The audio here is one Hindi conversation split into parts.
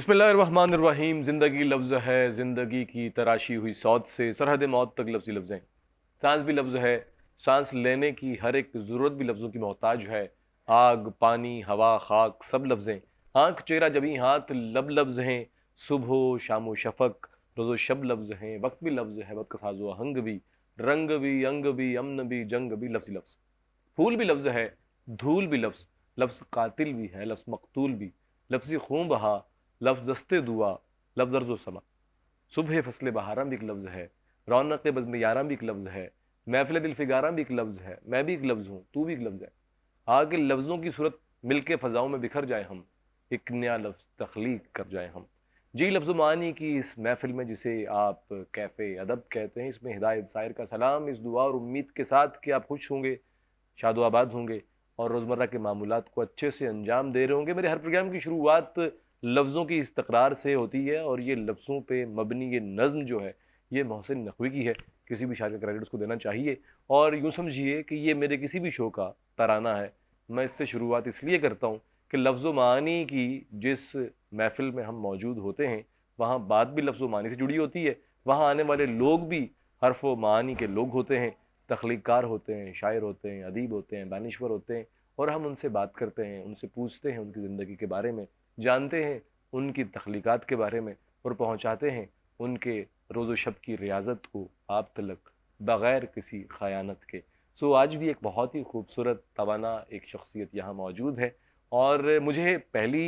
बिस्मिल्लाहिर्रहमानिर्रहीम। ज़िंदगी लफ्ज़ है, ज़िंदगी की तराशी हुई सौत से सरहद मौत तक लफ्ज़ ही लफ्ज़ हैं। सांस भी लफ्ज़ है, सांस लेने की हर एक ज़रूरत भी लफ्ज़ों की मोहताज है। आग, पानी, हवा, खाक सब लफ्ज़ हैं। आँख, चेहरा, जबीं, हाथ, लब लफ्ज़ हैं। सुबह, शाम शफ़क़, रोज़ो शब लफ्ज़ हैं। वक्त भी लफ्ज़ है, वक्त का साज़ो आहंग भी, रंग भी, अंग भी, अमन भी, जंग भी लफ्ज़ ही लफ्ज़। फूल भी लफ्ज़ है, धूल भी लफ्ज़, लफ्ज़ कातिल भी है, लफ्ज़ मक़तूल भी, लफ्ज़ी खून बहा, लफ्ज़ दस्ते दुआ, लफ्ज़ अर्ज़ समा। सुबह फ़स्ल बहारां भी एक लफ्ज़ है, रौनक़ बज़्म यारां भी एक लफ्ज़ है, महफ़िल दिल फिगारां भी एक लफ्ज़ है, मैं भी एक लफ्ज़ हूँ, तू भी एक लफ्ज़ है। आगे लफ्ज़ों की सूरत मिलके फ़ज़ाओं में बिखर जाएँ हम, एक नया लफ्ज़ तख़लीक़ कर जाएँ हम। जी लफ्ज़ मानी की इस महफ़िल में जिसे आप कैफ़े अदब कहते हैं, इसमें हिदायत सायर का सलाम, इस दुआ और उम्मीद के साथ कि आप खुश होंगे, शादो-आबाद होंगे और रोज़मर्रा के मामूलात को अच्छे से अंजाम दे रहे होंगे। मेरे हर प्रोग्राम की शुरुआत लफ्ज़ों की इस तकरार से होती है और ये लफ्ज़ों पे मबनी ये नज़्म जो है, ये मोहसिन नकवी की है। किसी भी शायर का क्रेडिट उसको देना चाहिए और यूँ समझिए कि ये मेरे किसी भी शो का तराना है। मैं इससे शुरुआत इसलिए करता हूँ कि लफ्ज़ व मानी की जिस महफ़िल में हम मौजूद होते हैं, वहाँ बात भी लफ्ज़ व मानी से जुड़ी होती है। वहाँ आने वाले लोग भी हर्फ़ व मानी के लोग होते हैं। तख्लीक़कार होते हैं, शायर होते हैं, अदीब होते हैं, दानिश्वर होते हैं और हम उनसे बात करते हैं, उनसे पूछते हैं उनकी ज़िंदगी के बारे में, जानते हैं उनकी तख्लीक़ात के बारे में और पहुँचाते हैं उनके रोज़ो शब की रियाज़त को आप तलक बग़ैर किसी ख़यानत के। सो आज भी एक बहुत ही खूबसूरत तवाना एक शख्सियत यहाँ मौजूद है और मुझे पहली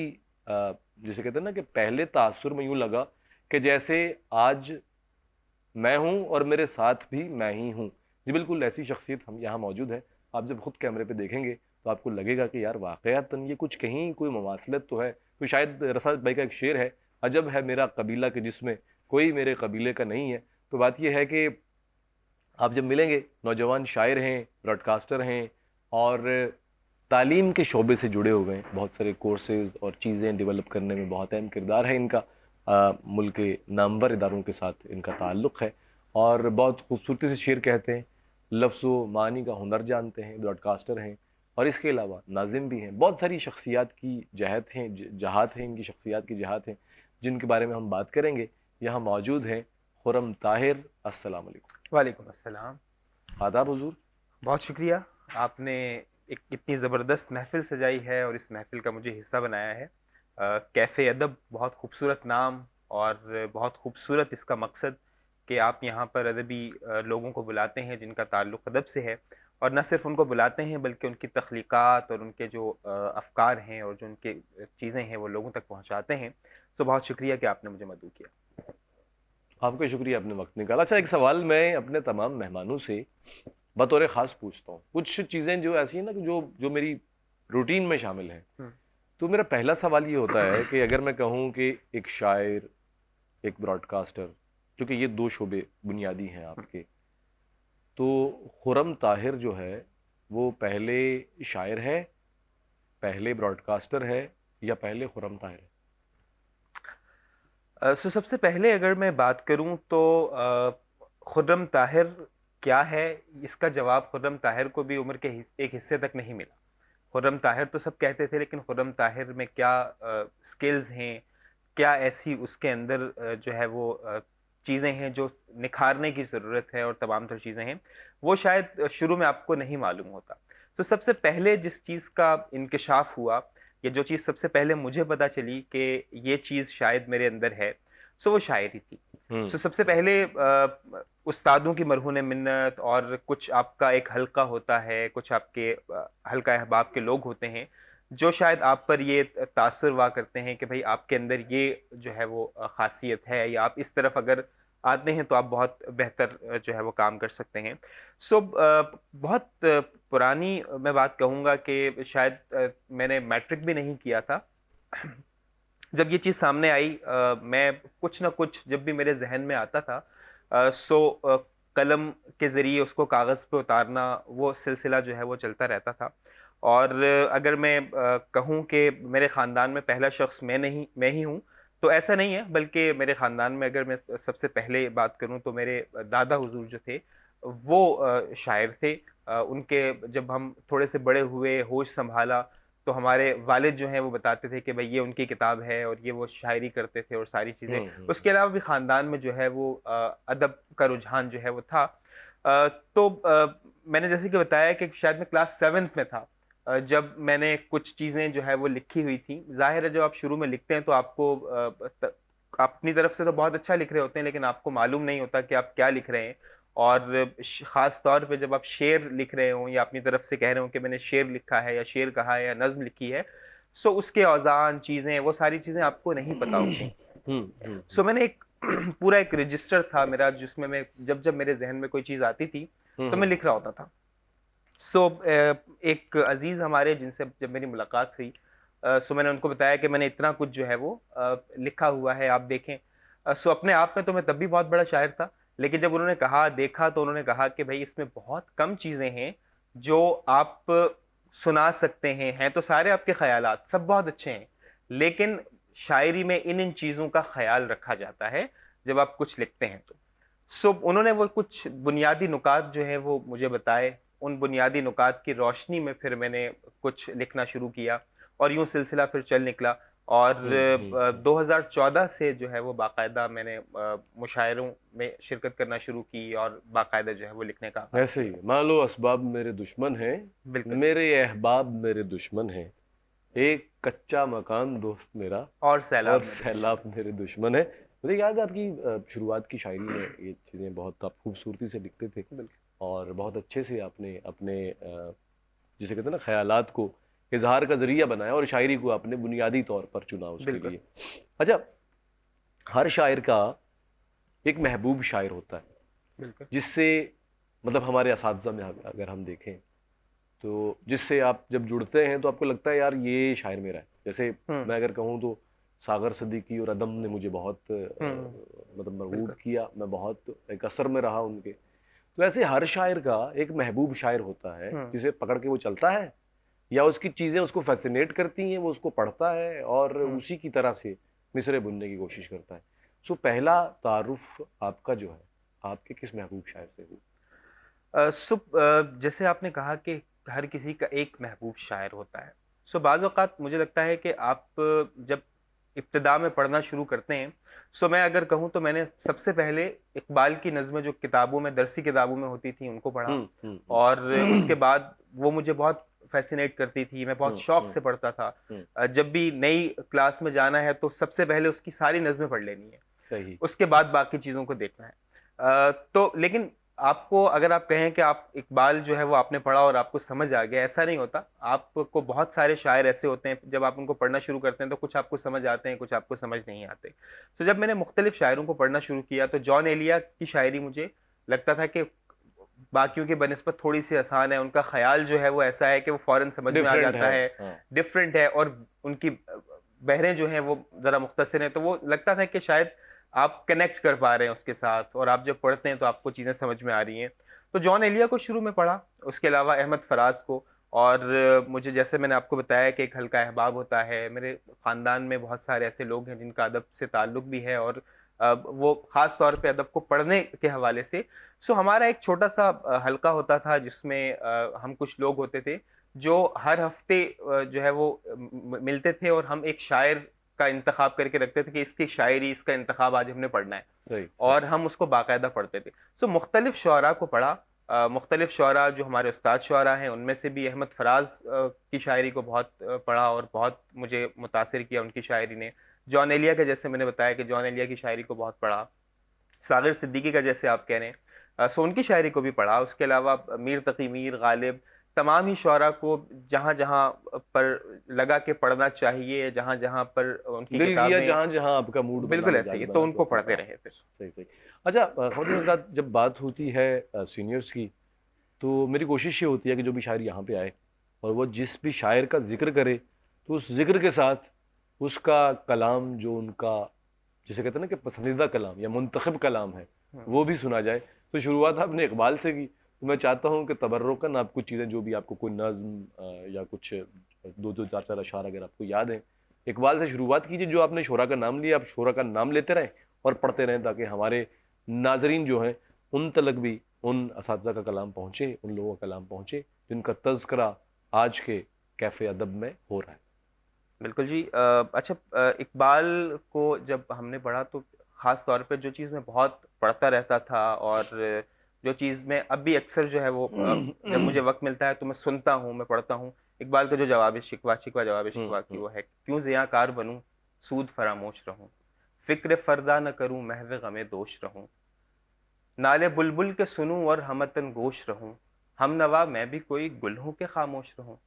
जिसे कहते हैं ना कि पहले तासुर में यूँ लगा कि जैसे आज मैं हूँ और मेरे साथ भी मैं ही हूँ। जी बिल्कुल ऐसी शख्सियत हम यहाँ मौजूद है। आप जब खुद कैमरे पे देखेंगे तो आपको लगेगा कि यार वाक़यातन ये कुछ कहीं कोई ममासलत तो है। तो शायद रसा भाई का एक शेर है, अजब है मेरा कबीला कि जिसमें कोई मेरे कबीले का नहीं है। तो बात ये है कि आप जब मिलेंगे नौजवान शायर हैं, ब्रॉडकास्टर हैं और तालीम के शोबे से जुड़े हुए हैं। बहुत सारे कोर्सेज़ और चीज़ें डेवलप करने में बहुत अहम किरदार है इनका। मुल्क के नामवर इदारों के साथ इनका ताल्लुक़ है और बहुत खूबसूरती से शेर कहते हैं, लफ्ज़ व मानी का हुनर जानते हैं, ब्रॉडकास्टर हैं और इसके अलावा नाज़िम भी हैं। बहुत सारी शख्सियात की जहत हैं जहात हैं, इनकी शख्सियात की जहात हैं, जिनके बारे में हम बात करेंगे। यहाँ मौजूद हैं खुर्रम ताहिर। अस्सलाम वालेकुम। वालेकुम अस्सलाम। आदाब हुज़ूर। बहुत शुक्रिया। आपने एक इतनी ज़बरदस्त महफ़िल सजाई है और इस महफ़िल का मुझे हिस्सा बनाया है। कैफ़े अदब बहुत खूबसूरत नाम और बहुत खूबसूरत इसका मकसद कि आप यहाँ पर अदबी लोगों को बुलाते हैं जिनका ताल्लुक़ अदब से है और न सिर्फ़ उनको बुलाते हैं बल्कि उनकी तख़लीक़ात और उनके जो अफ़कार हैं और जो उनके चीज़ें हैं वो लोगों तक पहुँचाते हैं। तो बहुत शुक्रिया कि आपने मुझे मदऊ किया। आपका शुक्रिया आपने वक़्त निकाला। अच्छा एक सवाल मैं अपने तमाम मेहमानों से बतौर ख़ास पूछता हूँ। कुछ चीज़ें जो ऐसी हैं ना कि जो जो मेरी रूटीन में शामिल हैं। हुँ। तो मेरा पहला सवाल ये होता है कि अगर मैं कहूँ कि एक शायर, एक ब्रॉडकास्टर, क्योंकि ये 2 शोबे बुनियादी हैं हुँ। आपके। तो खुर्रम ताहिर जो है, वो पहले शायर है, पहले ब्रॉडकास्टर है या पहले खुर्रम ताहिर है? सबसे पहले अगर मैं बात करूँ तो खुर्रम ताहिर क्या है? इसका जवाब खुर्रम ताहिर को भी उम्र के एक हिस्से तक नहीं मिला। खुर्रम ताहिर तो सब कहते थे लेकिन खुर्रम ताहिर में क्या स्किल्स हैं, क्या ऐसी उसके अंदर जो है वो चीज़ें हैं जो निखारने की ज़रूरत है और तमाम तर चीज़ें हैं, वो शायद शुरू में आपको नहीं मालूम होता। तो सबसे पहले जिस चीज़ का इंकिशाफ़ हुआ या जो चीज़ सबसे पहले मुझे पता चली कि ये चीज़ शायद मेरे अंदर है, सो वो शायरी थी। हुँ, सो सबसे पहले उस्तादों की मरहून मिन्नत और कुछ आपका एक हल्का होता है, कुछ आपके हल्का अहबाब के लोग होते हैं, जो शायद आप पर ये तासुर वाक़ करते हैं कि भई आपके अंदर ये जो है वो ख़ासियत है या आप इस तरफ अगर आते हैं तो आप बहुत बेहतर जो है वो काम कर सकते हैं। सो बहुत पुरानी मैं बात कहूँगा कि शायद मैंने मैट्रिक भी नहीं किया था। जब ये चीज़ सामने आई मैं कुछ न कुछ जब भी मेरे ज़हन में आता था कलम के ज़रिए उसको कागज़ पे उतारना वो सिलसिला जो है वो चलता रहता था। और अगर मैं कहूँ कि मेरे ख़ानदान में पहला शख़्स मैं ही हूँ, तो ऐसा नहीं है बल्कि मेरे ख़ानदान में अगर मैं सबसे पहले बात करूँ तो मेरे दादा हुज़ूर जो थे, वो शायर थे। उनके जब हम थोड़े से बड़े हुए, होश सँभाला, तो हमारे वालिद जो हैं वो बताते थे कि भाई ये उनकी किताब है और ये वो शायरी करते थे और सारी चीज़ें। उसके अलावा भी ख़ानदान में जो है वो अदब का रुझान जो है वो था। तो मैंने जैसे कि बताया कि शायद मैं क्लास 7th में था, जब मैंने कुछ चीज़ें जो है वो लिखी हुई थी। ज़ाहिर है जब आप शुरू में लिखते हैं तो आपको आप अपनी तरफ से तो बहुत अच्छा लिख रहे होते हैं, लेकिन आपको मालूम नहीं होता कि आप क्या लिख रहे हैं। और ख़ास तौर पे जब आप शेर लिख रहे हों या अपनी तरफ से कह रहे हों कि मैंने शेर लिखा है या शेर कहा है या नज़्म लिखी है, सो उसके औज़ान, चीज़ें, वो सारी चीज़ें आपको नहीं पता होती। सो मैंने एक पूरा एक रजिस्टर था मेरा, जिसमें मैं जब मेरे ज़हन में कोई चीज़ आती थी, तो मैं लिख रहा होता था। सो एक अजीज़ हमारे जिनसे जब मेरी मुलाकात हुई, सो मैंने उनको बताया कि मैंने इतना कुछ जो है वो लिखा हुआ है, आप देखें। सो अपने आप में तो मैं तब भी बहुत बड़ा शायर था, लेकिन जब उन्होंने कहा, देखा, तो उन्होंने कहा कि भाई इसमें बहुत कम चीज़ें हैं जो आप सुना सकते हैं तो सारे आपके ख़यालात सब बहुत अच्छे हैं, लेकिन शायरी में इन चीज़ों का ख़याल रखा जाता है जब आप कुछ लिखते हैं तो। सो उन्होंने वो कुछ बुनियादी नुकात जो हैं वो मुझे बताए। उन बुनियादी नुकात की रोशनी में फिर मैंने कुछ लिखना शुरू किया और यूँ सिलसिला फिर चल निकला। और 2014 से जो है वो बाकायदा मैंने मुशायरों में शिरकत करना शुरू की और बाकायदा जो है वो लिखने का आगाज़ ऐसे ही किया। मान लो असबाब मेरे दुश्मन हैं, बिल्कुल। मेरे अहबाब मेरे दुश्मन हैं, एक कच्चा मकान दोस्त मेरा और और सैलाब मेरे सैलाब दुश्मन। मेरे दुश्मन है। मुझे याद है आपकी शुरुआत की शायरी में ये चीज़ें बहुत आप खूबसूरती से लिखते थे बिल्कुल, और बहुत अच्छे से आपने अपने जिसे कहते हैं ना ख्यालात को इजहार का जरिया बनाया और शायरी को आपने बुनियादी तौर पर चुना उसके बिल्कुल, लिए। अच्छा, हर शायर का एक महबूब शायर होता है बिल्कुल। जिससे मतलब हमारे असातिज़ा में अगर हम देखें तो जिससे आप जब जुड़ते हैं तो आपको लगता है यार ये शायर मेरा है। जैसे हुँ, मैं अगर कहूँ तो सागर सिद्दीकी और अदम ने मुझे बहुत हुँ, मतलब मरगूब बिल्कुल। किया, मैं बहुत एक असर में रहा उनके। तो ऐसे हर शायर का एक महबूब शायर होता है हुँ, जिसे पकड़ के वो चलता है या उसकी चीज़ें उसको फैसिनेट करती हैं, वो उसको पढ़ता है और हुँ। उसी की तरह से मिसरे बुनने की कोशिश करता है। सो पहला तारुफ आपका जो है आपके किस महबूब शायर से हुआ? जैसे आपने कहा कि हर किसी का एक महबूब शायर होता है। सो बाज़ औक़ात मुझे लगता है कि आप जब इब्तिदा में पढ़ना शुरू करते हैं, सो मैं अगर कहूँ तो मैंने सबसे पहले इक़बाल की नज़्में जो किताबों में, दरसी किताबों में होती थी, उनको पढ़ा। हम्म हम्म और उसके हम्म बाद वो मुझे बहुत फ़ैसिनेट करती थी, मैं बहुत शौक़ हम्म से पढ़ता था। हम्म, जब भी नई क्लास में जाना है तो सबसे पहले उसकी सारी नज़्में पढ़ लेनी है। सही। उसके बाद बाकी चीज़ों को देखना है। तो लेकिन आपको अगर आप कहें कि आप इकबाल जो है वो आपने पढ़ा और आपको समझ आ गया, ऐसा नहीं होता। आपको बहुत सारे शायर ऐसे होते हैं, जब आप उनको पढ़ना शुरू करते हैं तो कुछ आपको समझ आते हैं, कुछ आपको समझ नहीं आते। तो जब मैंने मुख्तलिफ शायरों को पढ़ना शुरू किया तो जॉन एलिया की शायरी मुझे लगता था कि बाकियों की बनिस्बत थोड़ी-सी आसान है, उनका ख़याल जो है वो ऐसा है कि वो फ़ौरन समझ में आ डिफरेंट जाता है। है, हाँ। डिफ़रेंट है और उनकी बहरें जो हैं वो ज़रा मुख्तसर हैं, तो वो लगता था कि शायद आप कनेक्ट कर पा रहे हैं उसके साथ और आप जब पढ़ते हैं तो आपको चीज़ें समझ में आ रही हैं। तो जॉन एलिया को शुरू में पढ़ा, उसके अलावा अहमद फराज को। और मुझे जैसे मैंने आपको बताया कि एक हल्का अहबाब होता है, मेरे ख़ानदान में बहुत सारे ऐसे लोग हैं जिनका अदब से ताल्लुक़ भी है और वो ख़ास तौर पे अदब को पढ़ने के हवाले से। सो हमारा एक छोटा-सा हल्का होता था जिसमें हम कुछ लोग होते थे जो हर हफ़्ते जो है वो मिलते थे और हम एक शायर का इंतख़ाब करके रखते थे कि इसकी शायरी, इसका इंतख़ाब आज हमने पढ़ना है सही सही। और हम उसको बाकायदा पढ़ते थे। सो मुख्तलिफ़ शुअरा को पढ़ा। मुख्तलिफ़ शुअरा जो हमारे उस्ताद शुअरा हैं, उनमें से भी अहमद फराज की शायरी को बहुत पढ़ा और बहुत मुझे मुतासिर किया उनकी शायरी ने। जॉन एलिया का जैसे मैंने बताया कि जॉन एलिया की शायरी को बहुत पढ़ा। सागर सिद्दीकी का जैसे आप कह रहे हैं, सो उनकी शायरी को भी पढ़ा। उसके अलावा मीर तक़ी मीर, गालिब, तमाम ही शुअरा को जहाँ-जहाँ पर लगा के पढ़ना चाहिए, जहाँ-जहाँ पर उनकी दिल किया किताबें। जहाँ जहाँ आपका मूड बना, बिल्कुल ऐसे मिजाज ही, तो बना तो उनको आपने पढ़ते पढ़ा। रहे फिर। सही सही। अच्छा, ख़वातीन हज़रात, जब बात होती है सीनियर्स की तो मेरी कोशिश ये होती है कि जो भी शायर यहाँ पे आए और वो जिस भी शायर का जिक्र करे तो उस जिक्र के साथ उसका कलाम जो उनका जिसे कहते हैं ना कि पसंदीदा कलाम या मुंतखब कलाम है हुँ, वो भी सुना जाए। तो शुरुआत आपने इकबाल से की, तो मैं चाहता हूँ कि तबर्रुकन आप कुछ चीज़ें जो भी आपको कोई नज़्म या कुछ दो दो चार चार अशार अगर आपको याद है इकबाल से शुरुआत कीजिए। जो आपने शोरा का नाम लिया, आप शोरा का नाम लेते रहें और पढ़ते रहें ताकि हमारे नाजरीन जो हैं उन तलक भी, उन असातिज़ा का कलाम पहुँचे, उन लोगों का कलाम पहुँचे जिनका तज़किरा आज के कैफे अदब में हो रहा है। बिल्कुल जी। अच्छा, इकबाल को जब हमने पढ़ा तो ख़ास तौर पे जो चीज़ मैं बहुत पढ़ता रहता था, और जो चीज़ मैं अब भी अक्सर जो है वो जब मुझे वक़्त मिलता है तो मैं सुनता हूँ, मैं पढ़ता हूँ। इकबाल का जो जवाब शिकवा शिकवा जवाब शिकवा की वो है, क्यों ज़ियाकार बनूँ, सूद फरामोश रहूँ, फ़िक्र फ़रदा न करूँ, महव ग़मे दोष रहूँ, नाले बुलबुल के सुनूँ और हमतन गोश रहूँ, हमनवा मैं भी कोई गुल हूँ कि ख़ामोश रहूँ।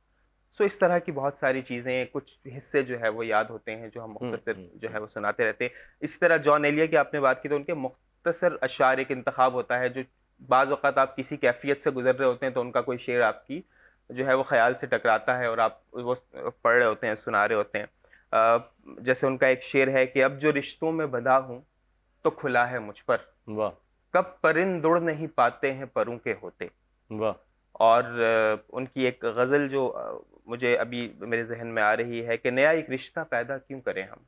सो इस तरह की बहुत सारी चीज़ें, कुछ हिस्से जो है वो याद होते हैं जो हम मुख्तसर जो है वो सुनाते रहते हैं। इसी तरह जॉन एलिया की आपने बात की, तो उनके मुख्तसर अशआर एक इंतखाब होता है, जो बाज़ औक़ात आप किसी कैफ़ियत से गुज़र रहे होते हैं तो उनका कोई शेर आपकी जो है वो ख़याल से टकराता है और आप वो पढ़ रहे होते हैं, सुना रहे होते हैं। जैसे उनका एक शेर है कि अब जो रिश्तों में बंधा हूँ तो खुला है मुझ पर, वाह कब परिंद उड़ नहीं पाते हैं परों के होते। वाह। और उनकी एक गज़ल जो मुझे अभी मेरे ज़हन में आ रही है कि नया एक रिश्ता पैदा क्यों करें हम,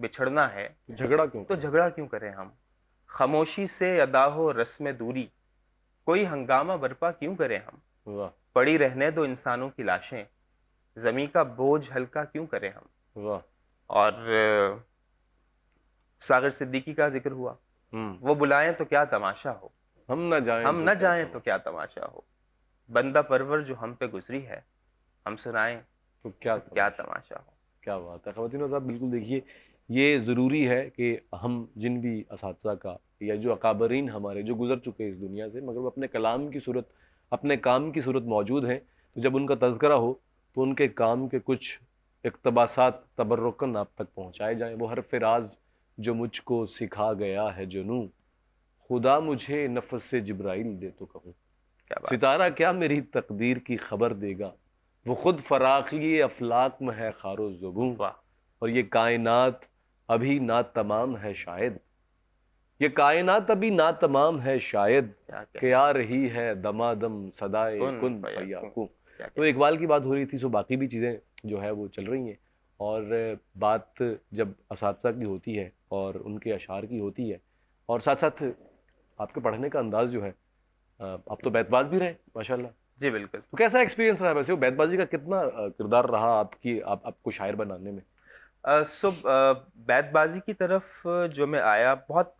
बिछड़ना है झगड़ा क्यों तो करें। झगड़ा क्यों करें हम, खामोशी से अदा हो रस्म दूरी, कोई हंगामा बर्पा क्यों करें हम, वाह पड़ी रहने दो इंसानों की लाशें, ज़मीं का बोझ हल्का क्यों करें हम। वाह। और सागर सिद्दीकी का ज़िक्र हुआ, हम्म। वो बुलाएं तो क्या तमाशा हो, हम ना जाएं हम तो न क्या जाएं तो तमाशा। क्या तमाशा हो, बंदा परवर जो हम पे गुजरी है, हम सुनाएं तो क्या तो क्या तमाशा। तमाशा हो। क्या बात है ख़वातीन साहब, बिल्कुल देखिए, ये ज़रूरी है कि हम जिन भी असातिज़ा का या जो अकाबरीन हमारे जो गुज़र चुके हैं इस दुनिया से, मगर वो अपने कलाम की सूरत, अपने काम की सूरत मौजूद हैं, तो जब उनका तज़किरा हो तो उनके काम के कुछ इक़्तिबासात तबर्रुकन आप तक पहुँचाए जाएँ। वो हर्फ़ राज़ जो मुझको सिखा गया है जुनूँ, खुदा मुझे नफ़्स से जिब्राइल दे तो कहूँ। क्या बात है। सितारा क्या मेरी तकदीर की खबर देगा, वो खुद फराखी अफलाक में है खारो ज़ुबूं, वाह। और ये कायनात अभी ना तमाम है शायद, ये कायनात अभी ना तमाम है शायद, क्या कि कहने, आ रही है दमादम सदाए कुन कुन फयाकुन, फयाकुन। क्या तो कहने। इकबाल की बात हो रही थी, सो बाकी भी चीज़ें जो है वो चल रही हैं। और बात जब असातिज़ा की होती है और उनके अशार की होती है, और साथ साथ आपके पढ़ने का अंदाज जो है, आप तो बैतबाज भी रहे माशाल्लाह। जी बिल्कुल। तो कैसा एक्सपीरियंस रहा वैसे, वो बैतबाजी का कितना किरदार रहा आपकी, आपको शायर बनाने में। बैतबाजी की तरफ जो मैं आया, बहुत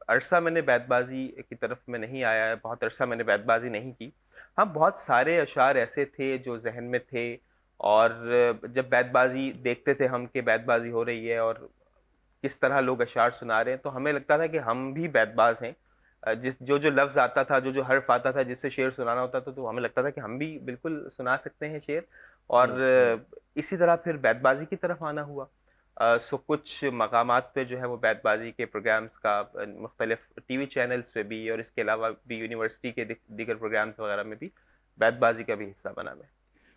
अरसा मैंने बैतबाजी की तरफ में नहीं आया है, बहुत अरसा मैंने बैतबाजी नहीं की। हाँ, बहुत सारे अशार ऐसे थे जो जहन में थे, और जब बैतबाजी देखते थे हम कि बैतबाजी हो रही है और किस तरह लोग अशार सुना रहे हैं, तो हमें लगता था कि हम भी बैतबाज हैं। जिस जो जो लफ्ज़ आता था, जो जो हर्फ आता था जिससे शेर सुनाना होता था, तो हमें लगता था कि हम भी बिल्कुल सुना सकते हैं शेर। और हम्म। इसी तरह फिर बैतबाजी की तरफ आना हुआ। सो कुछ मकामात पे जो है वो बैतबाजी के प्रोग्राम्स का मुख्तलिफ टीवी चैनल्स पे भी, और इसके अलावा भी यूनिवर्सिटी के दीगर प्रोग्राम्स वगैरह में भी बैतबाजी का भी हिस्सा बना मैं।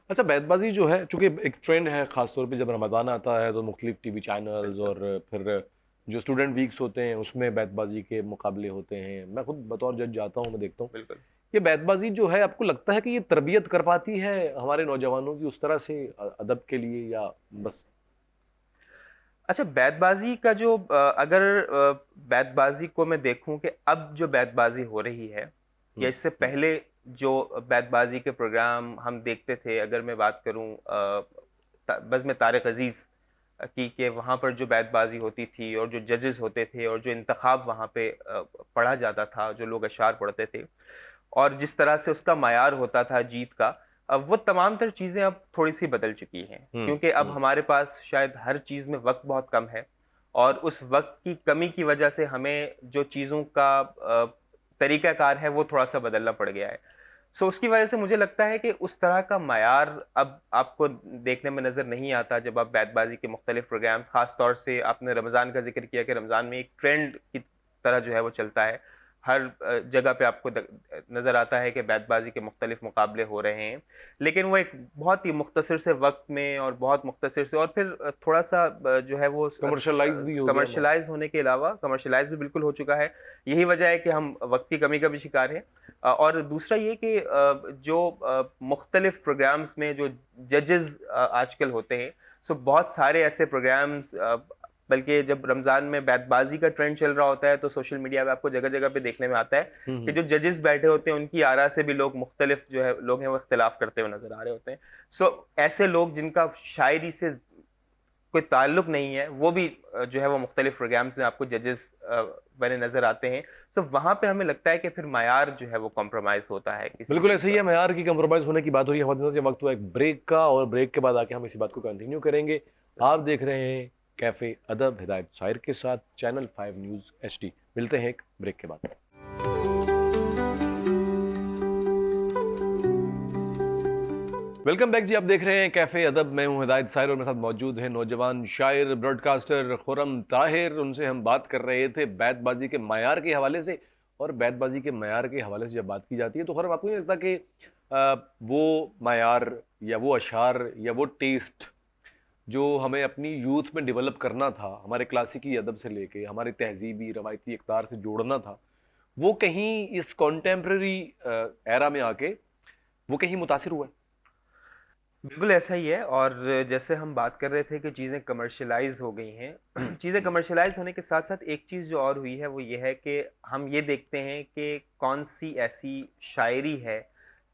अच्छा, बैतबाजी जो है चूंकि एक ट्रेंड है, खासतौर पे जब रमज़ान आता है तो मुख्तलिफ टीवी चैनल्स, बिल्कुल। और फिर जो स्टूडेंट वीक्स होते हैं उसमें बैतबाजी के मुकाबले होते हैं। मैं खुद बतौर जज जाता हूँ, मैं देखता हूँ। बिल्कुल। ये बैतबाजी जो है, आपको लगता है कि ये तरबियत कर पाती है हमारे नौजवानों की उस तरह से अदब के लिए, या बस। अच्छा, बैतबाजी का जो अगर बैतबाजी को मैं देखूं कि अब जो बैतबाजी हो रही है या इससे हम्म। पहले जो बैतबाजी के प्रोग्राम हम देखते थे, अगर मैं बात करूं बज़्म तारिक अजीज की, कि वहां पर जो बैतबाजी होती थी और जो जजेस होते थे और जो इंतखाब वहां पे पढ़ा जाता था, जो लोग अशार पढ़ते थे, और जिस तरह से उसका मायार होता था जीत का, अब वो तमाम तर चीज़ें अब थोड़ी सी बदल चुकी हैं, क्योंकि अब हम्म। हमारे पास शायद हर चीज़ में वक्त बहुत कम है, और उस वक्त की कमी की वजह से हमें जो चीज़ों का तरीकाकार है वो थोड़ा सा बदलना पड़ गया है। सो उसकी वजह से मुझे लगता है कि उस तरह का मायार अब आपको देखने में नज़र नहीं आता जब आप बैतबाजी के मुख्तलिफ प्रोग्राम्स, खास तौर से आपने रमज़ान का जिक्र किया कि रमज़ान में एक ट्रेंड की तरह जो है वो चलता है। हर जगह पे आपको नज़र आता है कि बैतबाजी के मुख्तलिफ मुकाबले हो रहे हैं, लेकिन वो एक बहुत ही मुख्तसर से वक्त में और बहुत मुख्तसर से, और फिर थोड़ा सा जो है वो कमर्शलाइज भी हो गया बहुत। कमर्शलाइज होने के अलावा, कमर्शलाइज भी बिल्कुल हो चुका है। यही वजह है कि हम वक्त की कमी का भी शिकार हैं। और दूसरा ये कि जो मुख्तलिफ प्रोग्राम्स में जो जजेस आजकल होते हैं, सो बहुत सारे ऐसे प्रोग्राम्स बल्कि जब रमजान में बैतबाजी का ट्रेंड चल रहा होता है तो सोशल मीडिया पे आपको जगह जगह पे देखने में आता है कि जो जजेस बैठे होते हैं उनकी आरा से भी लोग मुख्तलिफ जो है लोग हैं वो इख्तिलाफ करते हुए नजर आ रहे होते हैं। सो ऐसे लोग जिनका शायरी से कोई ताल्लुक नहीं है वो भी जो है वो मुख्तलिफ प्रोग्राम्स में आपको जजेस बने नजर आते हैं। तो वहां पे हमें लगता है कि फिर मायार जो है वो कॉम्प्रोमाइज होता है किसी बिल्कुल चीज ऐसे ही का। है, मयार की कंप्रोमाइज होने की बात हो रही है। हमारे साथ वक्त हुआ एक ब्रेक का, और ब्रेक के बाद आके हम इसी बात को कंटिन्यू करेंगे। आप देख रहे हैं कैफे अदब हिदायत शायर के साथ, चैनल 5 न्यूज HD। मिलते हैं एक ब्रेक के बाद। वेलकम बैक जी, आप देख रहे हैं कैफे अदब। मैं हूं हिदायत शायर और मेरे साथ मौजूद है नौजवान शायर ब्रॉडकास्टर खुर्रम ताहिर। उनसे हम बात कर रहे थे बैतबाजी के मायार के हवाले से। और बैतबाजी के मायार के हवाले से जब बात की जाती है तो खुर्रम, आपको नहीं लगता कि वो मायार या वो अशार या वो टेस्ट जो हमें अपनी यूथ में डेवलप करना था, हमारे क्लासिकी अदब से लेके हमारे तहजीबी रवायती इक़्तिदार से जोड़ना था, वो कहीं इस कॉन्टेम्प्रेरी एरा में आके वो कहीं मुतासिर हुआ है? बिल्कुल ऐसा ही है। और जैसे हम बात कर रहे थे कि चीज़ें कमर्शलाइज हो गई हैं, चीज़ें कमर्शलाइज होने के साथ साथ एक चीज़ जो और हुई है वो ये है कि हम ये देखते हैं कि कौन सी ऐसी शायरी है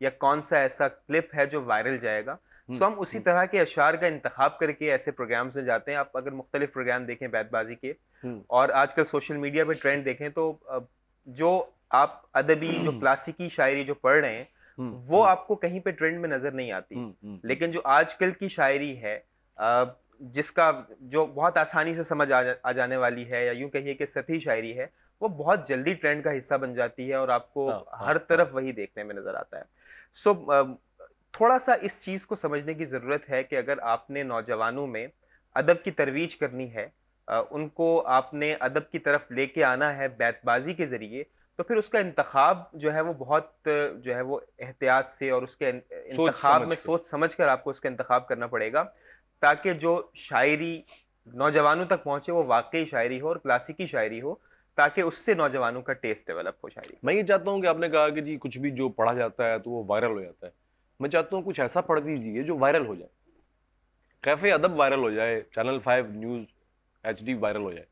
या कौन सा ऐसा क्लिप है जो वायरल जाएगा। सो हम उसी तरह के अशार का इंतखाब करके ऐसे प्रोग्राम्स में जाते हैं। आप अगर मुख्तलिफ प्रोग्राम देखें बैतबाजी के और आजकल सोशल मीडिया पे ट्रेंड देखें तो जो आप अदबी जो क्लासिकी शायरी जो पढ़ रहे हैं वो आपको कहीं पे ट्रेंड में नजर नहीं आती। लेकिन जो आजकल की शायरी है जिसका जो बहुत आसानी से समझ आ जाने वाली है या यूं कहिए कि सतही शायरी है, वो बहुत जल्दी ट्रेंड का हिस्सा बन जाती है और आपको हर तरफ वही देखने में नजर आता है। सो थोड़ा सा इस चीज को समझने की जरूरत है कि अगर आपने नौजवानों में अदब की तरवीज करनी है, उनको आपने अदब की तरफ लेके आना है बैतबाजी के जरिए, तो फिर उसका इंतखाब जो है वो बहुत जो है वो एहतियात से और उसके इंतखाब में सोच समझ कर आपको उसका इंतखाब करना पड़ेगा, ताकि जो शायरी नौजवानों तक पहुंचे वो वाकई शायरी हो और क्लासिकी शायरी हो, ताकि उससे नौजवानों का टेस्ट डेवलप हो शायरी। मैं ये चाहता हूँ कि आपने कहा कि जी कुछ भी जो पढ़ा जाता है तो वो वायरल हो जाता है। मैं चाहता हूँ कुछ ऐसा पढ़ दीजिए जो वायरल हो जाए, कैफे अदब वायरल हो जाए, चैनल 5 न्यूज HD वायरल हो जाए।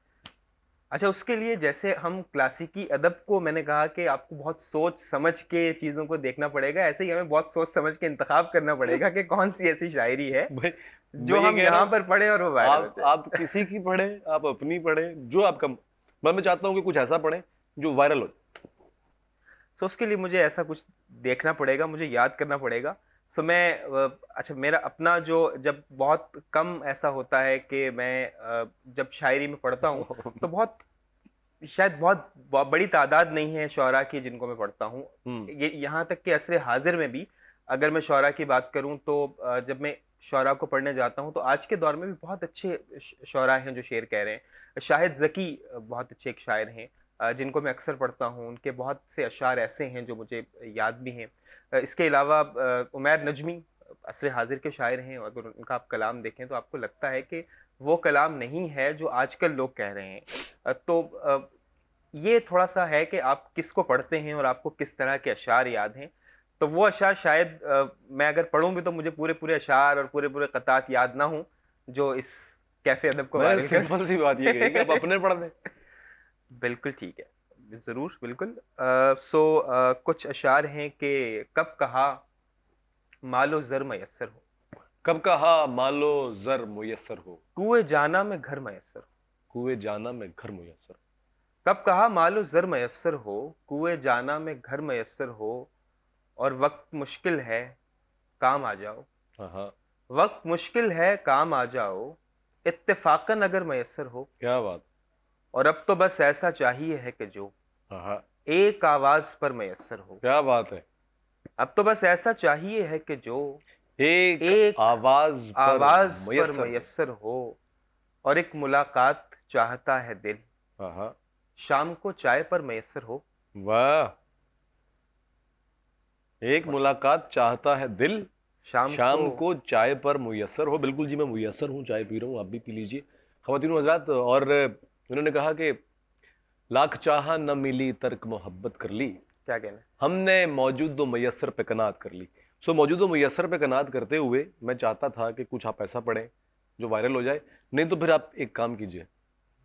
अच्छा, उसके लिए जैसे हम क्लासिकी अदब को, मैंने कहा कि आपको बहुत सोच समझ के चीजों को देखना पड़ेगा, ऐसे ही हमें बहुत सोच समझ के इंतखाब करना पड़ेगा कि कौन सी ऐसी शायरी है जो हम यहाँ पर पढ़े और वो वायरल हो जाए। आप किसी की पढ़े, आप अपनी पढ़े, जो आपका, मैं चाहता हूँ कि कुछ ऐसा पढ़े जो वायरल हो जाए। तो उसके लिए मुझे ऐसा कुछ देखना पड़ेगा, मुझे याद करना पड़ेगा। सो मैं अच्छा, मेरा अपना जो जब बहुत कम ऐसा होता है कि मैं जब शायरी में पढ़ता हूँ तो बहुत शायद बहुत बड़ी तादाद नहीं है शौरा की जिनको मैं पढ़ता हूँ। ये यहाँ तक कि असरे हाजिर में भी अगर मैं शौरा की बात करूँ तो जब मैं शौरा को पढ़ने जाता हूँ तो आज के दौर में भी बहुत अच्छे शौरा हैं जो शेर कह रहे हैं। शाहिद ज़की बहुत अच्छे एक शायर हैं जिनको मैं अक्सर पढ़ता हूँ। उनके बहुत से अशार ऐसे हैं जो मुझे याद भी हैं। इसके अलावा उमैर नजमी असरे हाजिर के शायर हैं, और अगर उनका आप कलाम देखें तो आपको लगता है कि वो कलाम नहीं है जो आजकल लोग कह रहे हैं। तो ये थोड़ा सा है कि आप किसको पढ़ते हैं और आपको किस तरह के अशार याद हैं। तो वो अशार शायद मैं अगर पढ़ूं भी तो मुझे पूरे पूरे अशार और पूरे पूरे कतात याद ना हो जो इस कैफे अदब को मैंने सिंपल सी बात ये कही कि आप अपने पढ़ दें। बिल्कुल ठीक है, जरूर, बिल्कुल। कुछ अशार हैं कि कब कहा मालो जर मयसर हो, कब कहा मालो जर मुयस्सर हो, कुएं जाना में घर मयसर हो। कुएं जाना में घर मुयस्सर हो। कब कहा मालो जर मयसर हो, कुएं जाना में घर मयसर हो, और वक्त मुश्किल है काम आ जाओ। हाँ, वक्त मुश्किल है काम आ जाओ, इत्तेफाकन अगर मयसर हो। क्या बात। और अब तो बस ऐसा चाहिए है कि जो हाँ, एक आवाज पर मयसर हो। क्या बात है। अब तो बस ऐसा चाहिए है कि जो एक आवाज पर मयसर हो, और एक मुलाकात चाहता है दिल, हाँ, शाम को चाय पर मयसर हो। वाह। एक मुलाकात चाहता है दिल, शाम को चाय पर मुयस्सर हो। बिल्कुल जी, मैं मुयस्सर हूँ, चाय पी रहा हूँ, आप भी पी लीजिए ख़वातीन हज़रात। और उन्होंने कहा कि लाख चाहा न मिली तर्क मोहब्बत कर ली, क्या कहना, हमने मौजूद व मुयस्सर पे कनात कर ली। सो मौजूद व मुयस्सर पे कनात करते हुए मैं चाहता था कि कुछ आप ऐसा पढ़ें जो वायरल हो जाए। नहीं तो फिर आप एक काम कीजिए,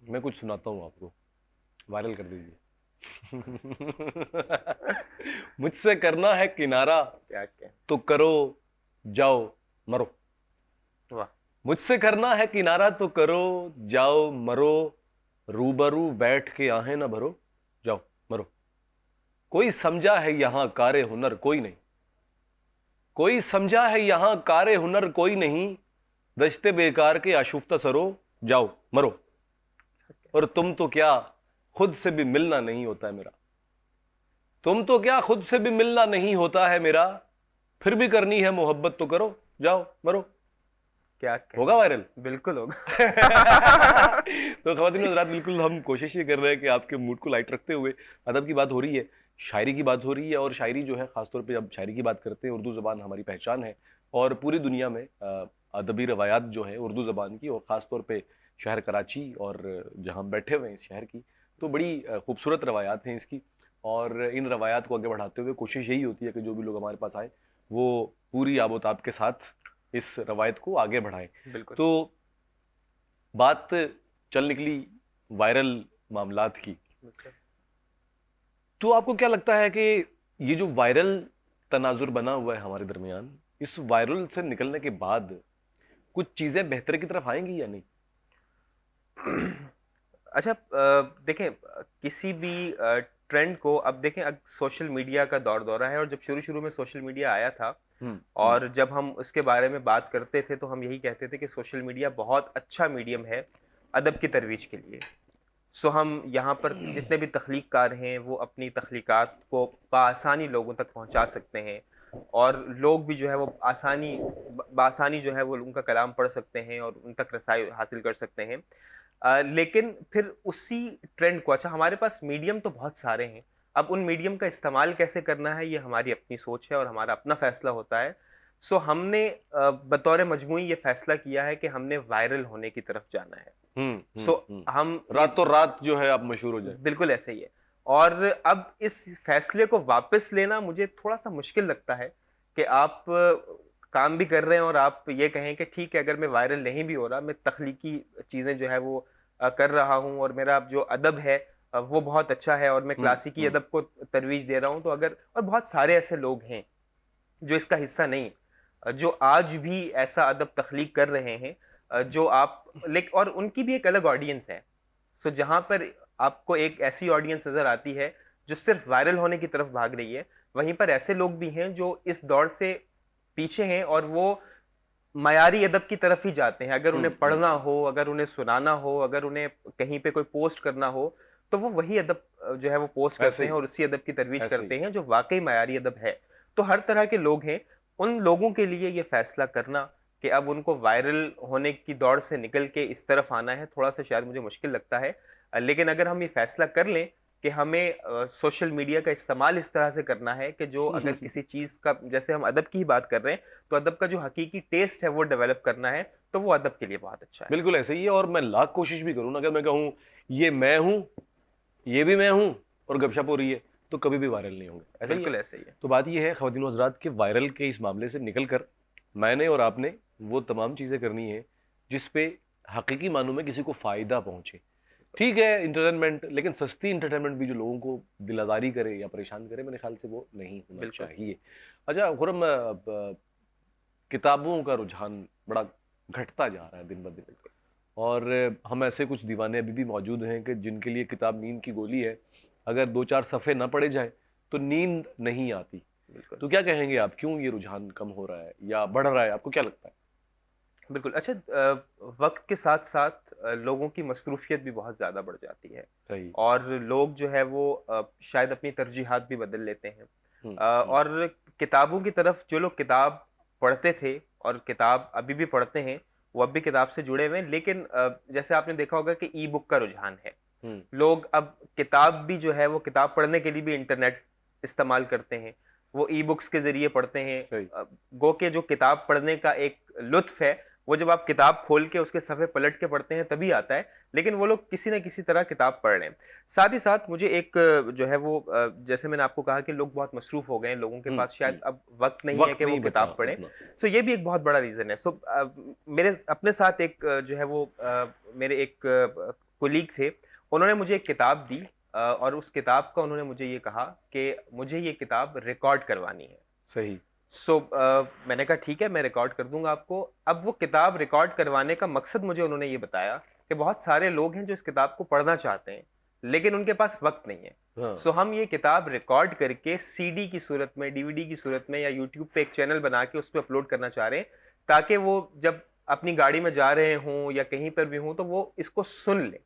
मैं कुछ सुनाता हूँ आपको, वायरल कर दीजिए। मुझसे करना है किनारा क्या क्या। तो करो, जाओ मरो। वाह। मुझसे करना है किनारा तो करो, जाओ मरो। रूबरू बैठ के आहें न भरो, जाओ मरो। कोई समझा है यहां कारे हुनर कोई नहीं, कोई समझा है यहां कारे हुनर कोई नहीं। दश्ते बेकार के आशुफ्ता सरो, जाओ मरो। और तुम तो क्या खुद से भी मिलना नहीं होता है मेरा, तुम तो क्या खुद से भी मिलना नहीं होता है मेरा। फिर भी करनी है मोहब्बत तो करो, जाओ मरो। क्या होगा कहना। वायरल। बिल्कुल होगा। तो ख़वातीन और हज़रात, बिल्कुल हम कोशिश ये कर रहे हैं कि आपके मूड को लाइट रखते हुए, अदब की बात हो रही है, शायरी की बात हो रही है, और शायरी जो है ख़ासतौर पे जब शायरी की बात करते हैं, उर्दू ज़बान हमारी पहचान है और पूरी दुनिया में अदबी रवायात जो है उर्दू ज़बान की, और ख़ासतौर पे शहर कराची और जहाँ हम बैठे हुए हैं इस शहर की, तो बड़ी खूबसूरत रवायात हैं इसकी। और इन रवायात को आगे बढ़ाते हुए कोशिश यही होती है कि जो भी लोग हमारे पास आए वो पूरी आबोताब के साथ इस रवायत को आगे बढ़ाएं। बिल्कुल। तो बात चल निकली वायरल मामलात की, बिल्कुल। तो आपको क्या लगता है कि ये जो वायरल तनाजुर बना हुआ है हमारे दरमियान, इस वायरल से निकलने के बाद कुछ चीजें बेहतर की तरफ आएंगी या नहीं? अच्छा, देखें, किसी भी ट्रेंड को अब देखें, अब सोशल मीडिया का दौर दौरा है, और जब शुरू शुरू में सोशल मीडिया आया था हम्म। और जब हम उसके बारे में बात करते थे तो हम यही कहते थे कि सोशल मीडिया बहुत अच्छा मीडियम है अदब की तरोीज के लिए। सो हम यहाँ पर जितने भी तख्लीक़कार हैं वो अपनी तख्लीक़ात को बआसानी लोगों तक पहुँचा सकते हैं, और लोग भी जो है वो बासानी जो है वो उनका कलाम पढ़ सकते हैं और उन तक रसाई हासिल कर सकते हैं। लेकिन फिर उसी ट्रेंड को, अच्छा हमारे पास मीडियम तो बहुत सारे हैं, अब उन मीडियम का इस्तेमाल कैसे करना है ये हमारी अपनी सोच है और हमारा अपना फैसला होता है। सो हमने बतौर मजमूई ये फैसला किया है कि हमने वायरल होने की तरफ जाना है। सो हम रातों रात जो है आप मशहूर हो जाए। बिल्कुल ऐसे ही है। और अब इस फैसले को वापस लेना मुझे थोड़ा सा मुश्किल लगता है कि आप काम भी कर रहे हैं और आप ये कहें कि ठीक है, अगर मैं वायरल नहीं भी हो रहा, मैं तख्लीकी चीजें जो है वो कर रहा हूँ और मेरा जो अदब है वो बहुत अच्छा है और मैं क्लासिकी अदब को तरवीज दे रहा हूँ, तो अगर, और बहुत सारे ऐसे लोग हैं जो इसका हिस्सा नहीं, जो आज भी ऐसा अदब तख्लीक कर रहे हैं, जो आप लेकिन, और उनकी भी एक अलग ऑडियंस है। सो जहां पर आपको एक ऐसी ऑडियंस नजर आती है जो सिर्फ वायरल होने की तरफ भाग रही है, वहीं पर ऐसे लोग भी हैं जो इस दौर से पीछे हैं और वो मयारी अदब की तरफ ही जाते हैं। अगर उन्हें पढ़ना हो, अगर उन्हें सुनाना हो, अगर उन्हें कहीं पे कोई पोस्ट करना हो, तो वो वही अदब जो है वो पोस्ट करते हैं और उसी अदब की तरवीज करते हैं जो वाकई मयारी अदब है। तो हर तरह के लोग हैं। उन लोगों के लिए ये फैसला करना कि अब उनको वायरल होने की दौड़ से निकल के इस तरफ आना है, थोड़ा सा शायद मुझे मुश्किल लगता है। लेकिन अगर हम ये फैसला कर लें कि हमें सोशल मीडिया का इस्तेमाल इस तरह से करना है कि जो अगर किसी चीज का, जैसे हम अदब की ही बात कर रहे हैं, तो अदब का जो हकीकी टेस्ट है वो डेवलप करना है, तो वो अदब के लिए बहुत अच्छा है। बिल्कुल ऐसे ही है। और मैं लाख कोशिश भी करूं ना, अगर मैं कहूं ये मैं हूं, ये भी मैं हूं, और गपशप हो रही है, तो कभी भी वायरल नहीं होंगे। ऐसा ही बिल्कुल है। ऐसे ही है। तो बात यह है ख़वातीन और हज़रात, कि वायरल के इस मामले से निकलकर मैंने और आपने वो तमाम चीज़ें करनी है जिस पे हकीकी मानों में किसी को फ़ायदा पहुंचे। ठीक है इंटरटेनमेंट, लेकिन सस्ती इंटरटेनमेंट भी जो लोगों को दिलादारी करे या परेशान करे, मेरे ख्याल से वो नहीं होना चाहिए। अच्छा खुरम, किताबों का रुझान बड़ा घटता जा रहा है दिन ब दिन, और हम ऐसे कुछ दीवाने अभी भी मौजूद हैं कि जिनके लिए किताब नींद की गोली है। अगर 2-4 सफ़े ना पढ़े जाए तो नींद नहीं आती। तो क्या कहेंगे आप, क्यों ये रुझान कम हो रहा है या बढ़ रहा है, आपको क्या लगता है? बिल्कुल। अच्छा, वक्त के साथ साथ लोगों की मसरूफियत भी बहुत ज़्यादा बढ़ जाती है। सही। और लोग जो है वो शायद अपनी तरजीहात भी बदल लेते हैं। और किताबों की तरफ, जो लोग किताब पढ़ते थे और किताब अभी भी पढ़ते हैं, वो अब भी किताब से जुड़े हुए हैं, लेकिन जैसे आपने देखा होगा कि ई बुक का रुझान है। लोग अब किताब भी जो है वो किताब पढ़ने के लिए भी इंटरनेट इस्तेमाल करते हैं, वो ई बुक्स के जरिए पढ़ते हैं। गो के जो किताब पढ़ने का एक लुत्फ है वो जब आप किताब खोल के उसके सफ़े पलट के पढ़ते हैं तभी आता है, लेकिन वो लोग किसी न किसी तरह किताब पढ़ रहे हैं। साथ ही साथ मुझे एक जो है वो जैसे मैंने आपको कहा कि लोग बहुत मसरूफ हो गए हैं, लोगों के पास शायद अब वक्त नहीं है कि वो किताब पढ़ें। सो ये भी एक बहुत बड़ा रीज़न है। सो मेरे अपने साथ एक जो है वो मेरे एक कोलीग थे, उन्होंने मुझे एक किताब दी, और उस किताब का उन्होंने मुझे ये कहा कि मुझे ये किताब रिकॉर्ड करवानी है। सही। मैंने कहा ठीक है, मैं रिकॉर्ड कर दूंगा आपको। अब वो किताब रिकॉर्ड करवाने का मकसद मुझे उन्होंने ये बताया कि बहुत सारे लोग हैं जो इस किताब को पढ़ना चाहते हैं लेकिन उनके पास वक्त नहीं है। हाँ। हम ये किताब रिकॉर्ड करके सीडी की सूरत में, डीवीडी की सूरत में, या यूट्यूब पे एक चैनल बना के उस पर अपलोड करना चाह रहे हैं, ताकि वो जब अपनी गाड़ी में जा रहे हों या कहीं पर भी हों तो वो इसको सुन ले।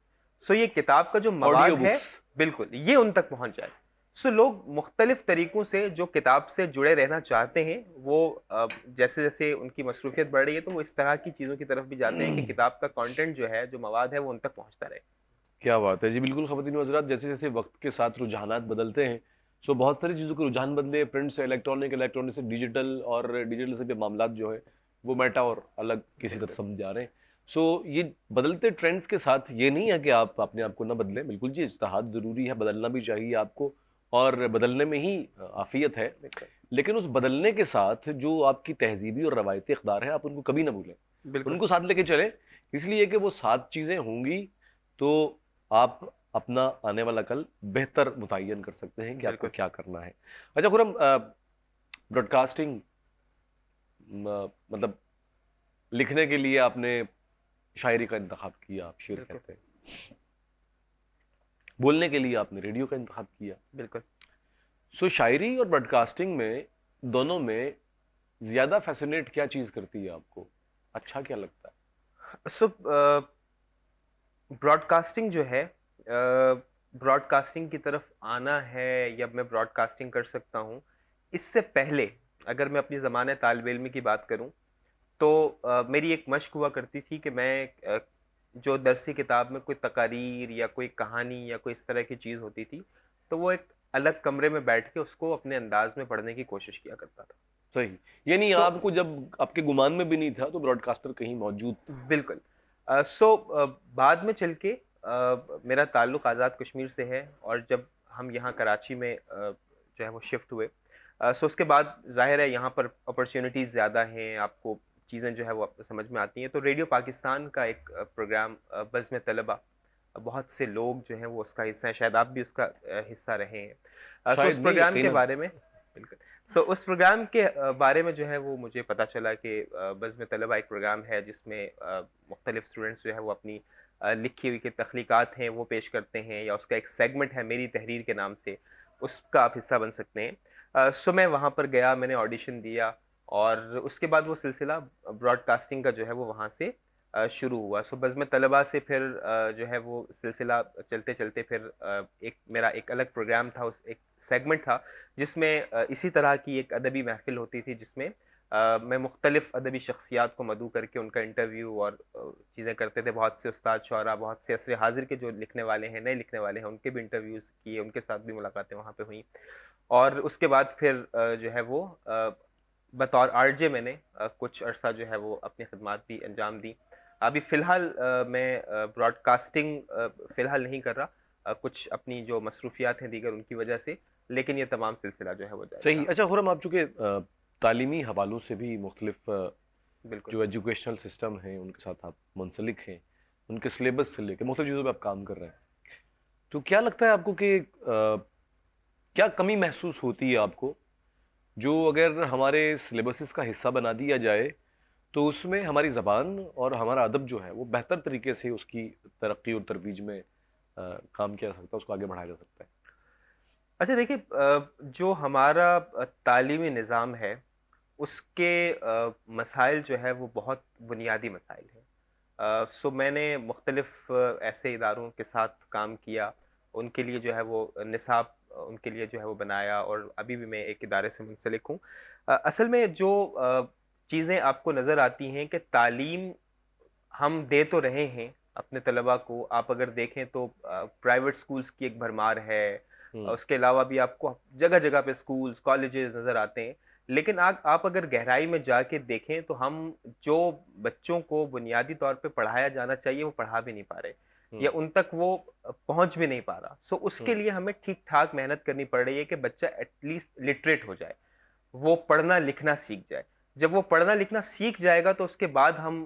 ये किताब का जो ऑडियो मवाद है, बुक्स। बिल्कुल ये उन तक पहुंच जाए। लोग मुख्तलिफ तरीकों से जो किताब से जुड़े रहना चाहते हैं, वो जैसे जैसे उनकी मसरूफियत बढ़ रही है तो वो इस तरह की चीज़ों की तरफ भी जाते हैं कि किताब का कंटेंट जो है, जो मवाद है, वो उन तक पहुंचता रहे। क्या बात है जी, बिल्कुल ख़वातीन व हज़रात, जैसे जैसे वक्त के साथ रुझानात बदलते हैं, बहुत सारी चीज़ों के रुझान बदले, प्रिंट से इलेक्ट्रॉनिक, इलेक्ट्रॉनिक से डिजिटल, और डिजिटल से भी मामलात जो है वो मेटा और अलग किसी तरह समझ जा रहे हैं। ये बदलते ट्रेंड्स के साथ ये नहीं है कि आप अपने आप को ना बदलें, बिल्कुल जी, इज्तिहाद ज़रूरी है, बदलना भी चाहिए आपको, और बदलने में ही आफ़ियत है। लेकिन उस बदलने के साथ जो आपकी तहज़ीबी और रवायती इक़दार है, आप उनको कभी ना भूलें, बिल्कुल उनको साथ लेके चलें। इसलिए कि वो 7 चीज़ें होंगी तो आप अपना आने वाला कल बेहतर मुतय्यन कर सकते हैं कि आपको बिल्कुल। क्या करना है। अच्छा खुरम, ब्रॉडकास्टिंग, मतलब लिखने के लिए आपने शायरी का इंतखाब किया, आप शेर बिल्कुल। कहते हैं। बोलने के लिए आपने रेडियो का इंतखाब किया। बिल्कुल। शायरी और ब्रॉडकास्टिंग में, दोनों में ज्यादा फैसिनेट क्या चीज करती है आपको? अच्छा क्या लगता है? ब्रॉडकास्टिंग जो है, ब्रॉडकास्टिंग की तरफ आना है या मैं ब्रॉडकास्टिंग कर सकता हूँ, इससे पहले अगर मैं अपनी ज़माने तालिब इल्मी की बात करूँ तो मेरी एक मश्क हुआ करती थी कि मैं जो दरसी किताब में कोई तकारीर या कोई कहानी या कोई इस तरह की चीज़ होती थी, तो वो एक अलग कमरे में बैठ के उसको अपने अंदाज में पढ़ने की कोशिश किया करता था। सही, यानी तो आपको जब आपके गुमान में भी नहीं था तो ब्रॉडकास्टर कहीं मौजूद था। बिल्कुल। बाद में चल के मेरा ताल्लुक आज़ाद कश्मीर से है, और जब हम यहाँ कराची में जो है वो शिफ्ट हुए, उसके बाद ज़ाहिर है यहाँ पर अपॉर्च्युनिटीज़ ज़्यादा हैं, आपको चीज़ें जो है वो आपको समझ में आती हैं। तो रेडियो पाकिस्तान का एक प्रोग्राम बज़्म तलबा, बहुत से लोग जो हैं वो उसका हिस्सा हैं, शायद आप भी उसका हिस्सा रहे हैं। उस शायद नहीं, प्रोग्राम के यकीनन। बारे में, बिल्कुल। उस प्रोग्राम के बारे में जो है वो मुझे पता चला कि बज़्म तलबा एक प्रोग्राम है जिसमें मुख्तलिफ स्टूडेंट्स जो है वो अपनी लिखी हुई की तख्लीक़ात हैं वो पेश करते हैं, या उसका एक सेगमेंट है मेरी तहरीर के नाम से, उसका आप हिस्सा बन सकते हैं। मैं वहाँ पर गया, मैंने ऑडिशन दिया, और उसके बाद वो सिलसिला ब्रॉडकास्टिंग का जो है वो वहाँ से शुरू हुआ। बज़्म तलबा से फिर जो है वो सिलसिला चलते-चलते फिर एक मेरा एक अलग प्रोग्राम था, उस एक सेगमेंट था जिसमें इसी तरह की एक अदबी महफ़िल होती थी, जिसमें मैं मुख्तलिफ़ अदबी शख्सियात को मदऊ करके उनका इंटरव्यू और चीज़ें करते थे। बहुत से उस्ताद शुअरा, बहुत से असर हाज़िर के जो लिखने वाले हैं, नए लिखने वाले हैं, उनके भी इंटरव्यूज़ किए, उनके साथ भी मुलाकातें वहाँ पे हुईं। और उसके बाद फिर जो है वो बतौर आरजे मैंने कुछ अरसा जो है वो अपनी खिदमात भी अंजाम दी। अभी फ़िलहाल मैं ब्रॉडकास्टिंग फ़िलहाल नहीं कर रहा, कुछ अपनी जो मसरूफ़ियात हैं दीगर उनकी वजह से, लेकिन ये तमाम सिलसिला जो है वो जारी सही। रहा। अच्छा खुरम, आप चूंकि तालीमी हवालों से भी मुख्तलिफ बिल्कुल। जो एजुकेशनल सिस्टम हैं उनके साथ आप मुंसलिक हैं, उनके सिलेबस से लेकर मुख्तलिफ चीज़ों पे आप काम कर रहे हैं, तो क्या लगता है आपको कि क्या कमी महसूस होती है आपको, जो अगर हमारे सिलेबसेस का हिस्सा बना दिया जाए तो उसमें हमारी ज़बान और हमारा अदब जो है वो बेहतर तरीके से उसकी तरक्की और तरोीज में काम किया जा सकता है, उसको आगे बढ़ाया जा सकता है? अच्छा देखिए, जो हमारा तालीमी निज़ाम है, उसके मसाइल जो है वो बहुत बुनियादी मसाइल हैं। मैंने मुख्तलिफ ऐसे इदारों के साथ काम किया, उनके लिए जो है वो निसाब उनके लिए जो है वो बनाया, और अभी भी मैं एक इदारे से मुंसलिक हूँ। असल में जो चीज़ें आपको नज़र आती हैं कि तालीम हम दे तो रहे हैं अपने तलबा को, आप अगर देखें तो प्राइवेट स्कूल्स की एक भरमार है, हम्म। उसके अलावा भी आपको जगह जगह पे स्कूल्स कॉलेजेस नज़र आते हैं। लेकिन आप अगर गहराई में जाके देखें तो हम जो बच्चों को बुनियादी तौर पे पढ़ाया जाना चाहिए वो पढ़ा भी नहीं पा रहे, या हम्म। उन तक वो पहुंच भी नहीं पा रहा। उसके हम्म। लिए हमें ठीक ठाक मेहनत करनी पड़ रही है कि बच्चा एटलीस्ट लिटरेट हो जाए, वो पढ़ना लिखना सीख जाए। जब वो पढ़ना लिखना सीख जाएगा तो उसके बाद हम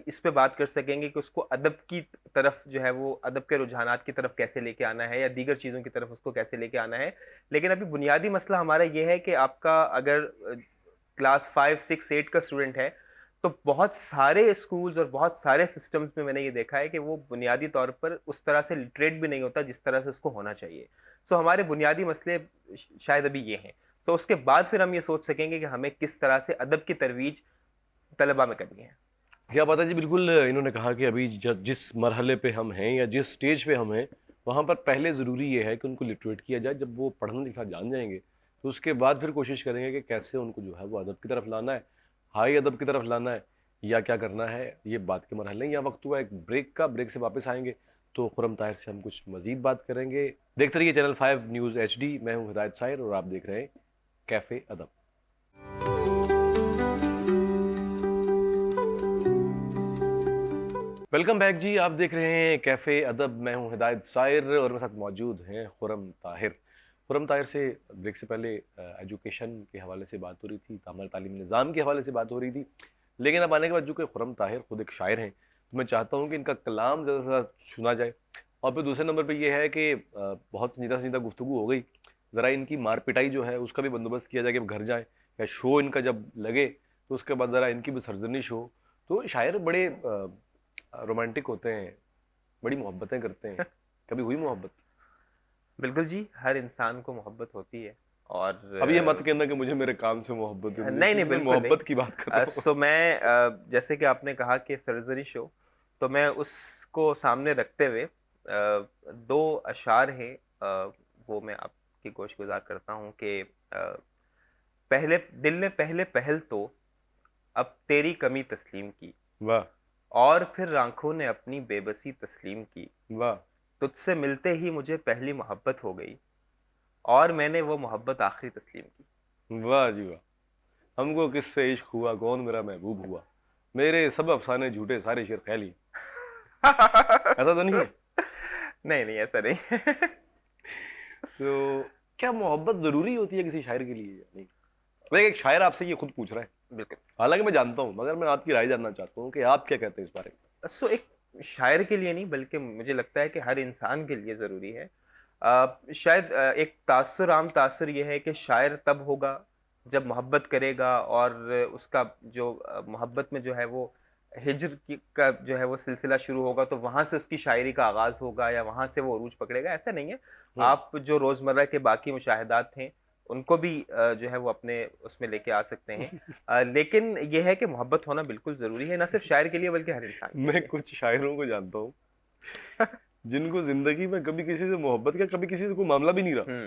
इस पे बात कर सकेंगे कि उसको अदब की तरफ जो है वो अदब के रुझानात की तरफ कैसे लेके आना है या दीगर चीज़ों की तरफ उसको कैसे लेके आना है। लेकिन अभी बुनियादी मसला हमारा ये है कि आपका अगर क्लास 5 6 8 का स्टूडेंट है तो बहुत सारे स्कूल्स और बहुत सारे सिस्टम्स में मैंने ये देखा है कि वो बुनियादी तौर पर उस तरह से लिटरेट भी नहीं होता जिस तरह से उसको होना चाहिए। सो हमारे बुनियादी मसले शायद अभी ये हैं। तो उसके बाद फिर हम ये सोच सकेंगे कि हमें किस तरह से अदब की तरवीज तलबा में करनी है। क्या पता जी, बिल्कुल इन्होंने कहा कि अभी जिस मरहले पे हम हैं या जिस स्टेज पे हम हैं, वहाँ पर पहले ज़रूरी ये है कि उनको लिटरेट किया जाए। जब वो पढ़ना लिखना जान जाएंगे तो उसके बाद फिर कोशिश करेंगे कि कैसे उनको जो है वो अदब की तरफ लाना है, हाई अदब की तरफ लाना है, या क्या करना है। ये बात के मरहले हैं। या वक्त हुआ एक ब्रेक का, ब्रेक से वापस आएंगे तो खुरम ताहिर से हम कुछ मजीद बात करेंगे। देखते रहिए चैनल 5 न्यूज़ HD। मैं हूँ हिदायत साहिर और आप देख रहे हैं कैफ़े अदब। वेलकम बैक जी, आप देख रहे हैं कैफ़े अदब। मैं हूं हिदायत साहिर और मेरे साथ मौजूद हैं खुरम ताहिर। खुरम ताहिर से ब्रेक से पहले एजुकेशन के हवाले से बात हो रही थी, हमारे तालीमी निज़ाम के हवाले से बात हो रही थी। लेकिन अब आने के बाद चूँकि खुरम ताहिर खुद एक शायर हैं तो मैं चाहता हूँ कि इनका कलाम ज़्यादा से ज़्यादा सुना जाए। और फिर दूसरे नंबर पर यह है कि बहुत संजीदा गुफ्तगू हो गई, ज़रा इनकी मार पिटाई जो है उसका भी बंदोबस्त किया जाए कि घर जाएँ या शो इनका जब लगे तो उसके बाद ज़रा इनकी भी सरजनिश हो। तो शायर बड़े रोमांटिक होते हैं, बड़ी मोहब्बतें करते हैं। कभी हुई मोहब्बत? बिल्कुल जी, हर इंसान को मोहब्बत होती है। और अब ये मत कहना कि मुझे मेरे काम से मोहब्बत है, नहीं नहीं, क्योंकि मैं बिल्कुल नहीं। मोहब्बत की बात कर रहा हूँ। सो मैं जैसे कि आपने कहा कि सरजरी शो, तो मैं उसको सामने रखते हुए दो अशार हैं, वो मैं आपकी गोश गुजार करता हूँ कि पहले दिल ने पहले पहल तो अब तेरी कमी तस्लीम की, वाह और फिर आंखों ने अपनी बेबसी तस्लीम की। वाह तुझसे मिलते ही मुझे पहली मोहब्बत हो गई, और मैंने वो मोहब्बत आखिरी तस्लीम की। वाह जी वाह। हमको किससे इश्क हुआ, कौन मेरा महबूब हुआ, मेरे सब अफसाने झूठे, सारे शेर ख्याली। ऐसा तो नहीं है? नहीं नहीं, ऐसा नहीं। तो क्या मोहब्बत जरूरी होती है किसी शायर के लिए या नहीं? देख, एक शायर आपसे ये खुद पूछ रहा है। बिल्कुल। हालांकि मैं जानता हूँ, मगर मैं आपकी राय जानना चाहता हूँ कि आप क्या कहते हैं इस बारे सो एक शायर के लिए नहीं, बल्कि मुझे लगता है कि हर इंसान के लिए ज़रूरी है। शायद एक तासुर, आम तासुर ये है कि शायर तब होगा जब मोहब्बत करेगा, और उसका जो मोहब्बत में जो है वो हिज्र का जो है वो सिलसिला शुरू होगा, तो वहां से उसकी शायरी का आगाज होगा या वहां से वो अरूज पकड़ेगा। ऐसा नहीं है। में। आप जो रोजमर्रा के बाकी मुशाहिदात हैं उनको भी जो है वो अपने उसमें लेके आ सकते हैं। लेकिन यह है कि मोहब्बत होना बिल्कुल जरूरी है, न सिर्फ शायर के लिए बल्कि हर इंसान के मैं लिए। कुछ शायरों को जानता हूँ जिनको जिंदगी में कभी किसी से मोहब्बत का, कभी किसी से कोई मामला भी नहीं रहा,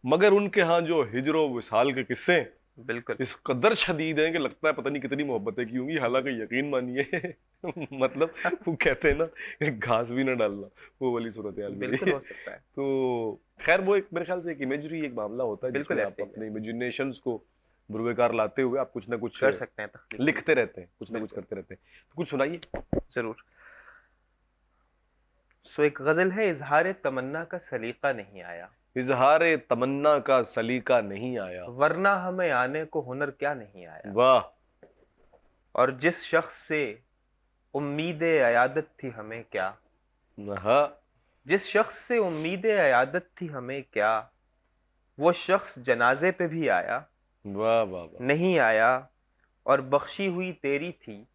मगर उनके यहाँ जो हिजरो विसाल के किस्से हैं, बिल्कुल। इस कदर शदीद हैं कि लगता है पता नहीं कितनी मोहब्बतें की होंगी। हालांकि यकीन मानिए मतलब वो कहते हैं ना कि घास भी ना डालना, वो वाली सूरत हाल मेरी बिल्कुल है। हो सकता है। तो खैर, वो एक मेरे ख्याल से एक इमेजरी, एक मामला होता है बिल्कुल जिसमें आप ऐसे ही है। अपने इमेजिनेशंस को बुरवेकार लाते हुए आप कुछ ना कुछ कर सकते हैं तख्लीक, लिखते बिल्कुल। रहते हैं, कुछ ना कुछ बिल्कुल। करते रहते हैं। तो कुछ सुनाइए। जरूर। सो एक गजल है, इजहार तमन्ना का सलीका नहीं आया, इजहार तमन्ना का सलीका नहीं आया। वरना हमें आने को हुनर क्या नहीं आया। वाह। और जिस शख्स से उम्मीद अयादत थी हमें क्या, हाँ। जिस शख्स से उम्मीद अयादत थी हमें क्या, वो शख्स जनाजे पे भी आया वाह वाह वाह। नहीं आया। और बख्शी हुई तेरी थी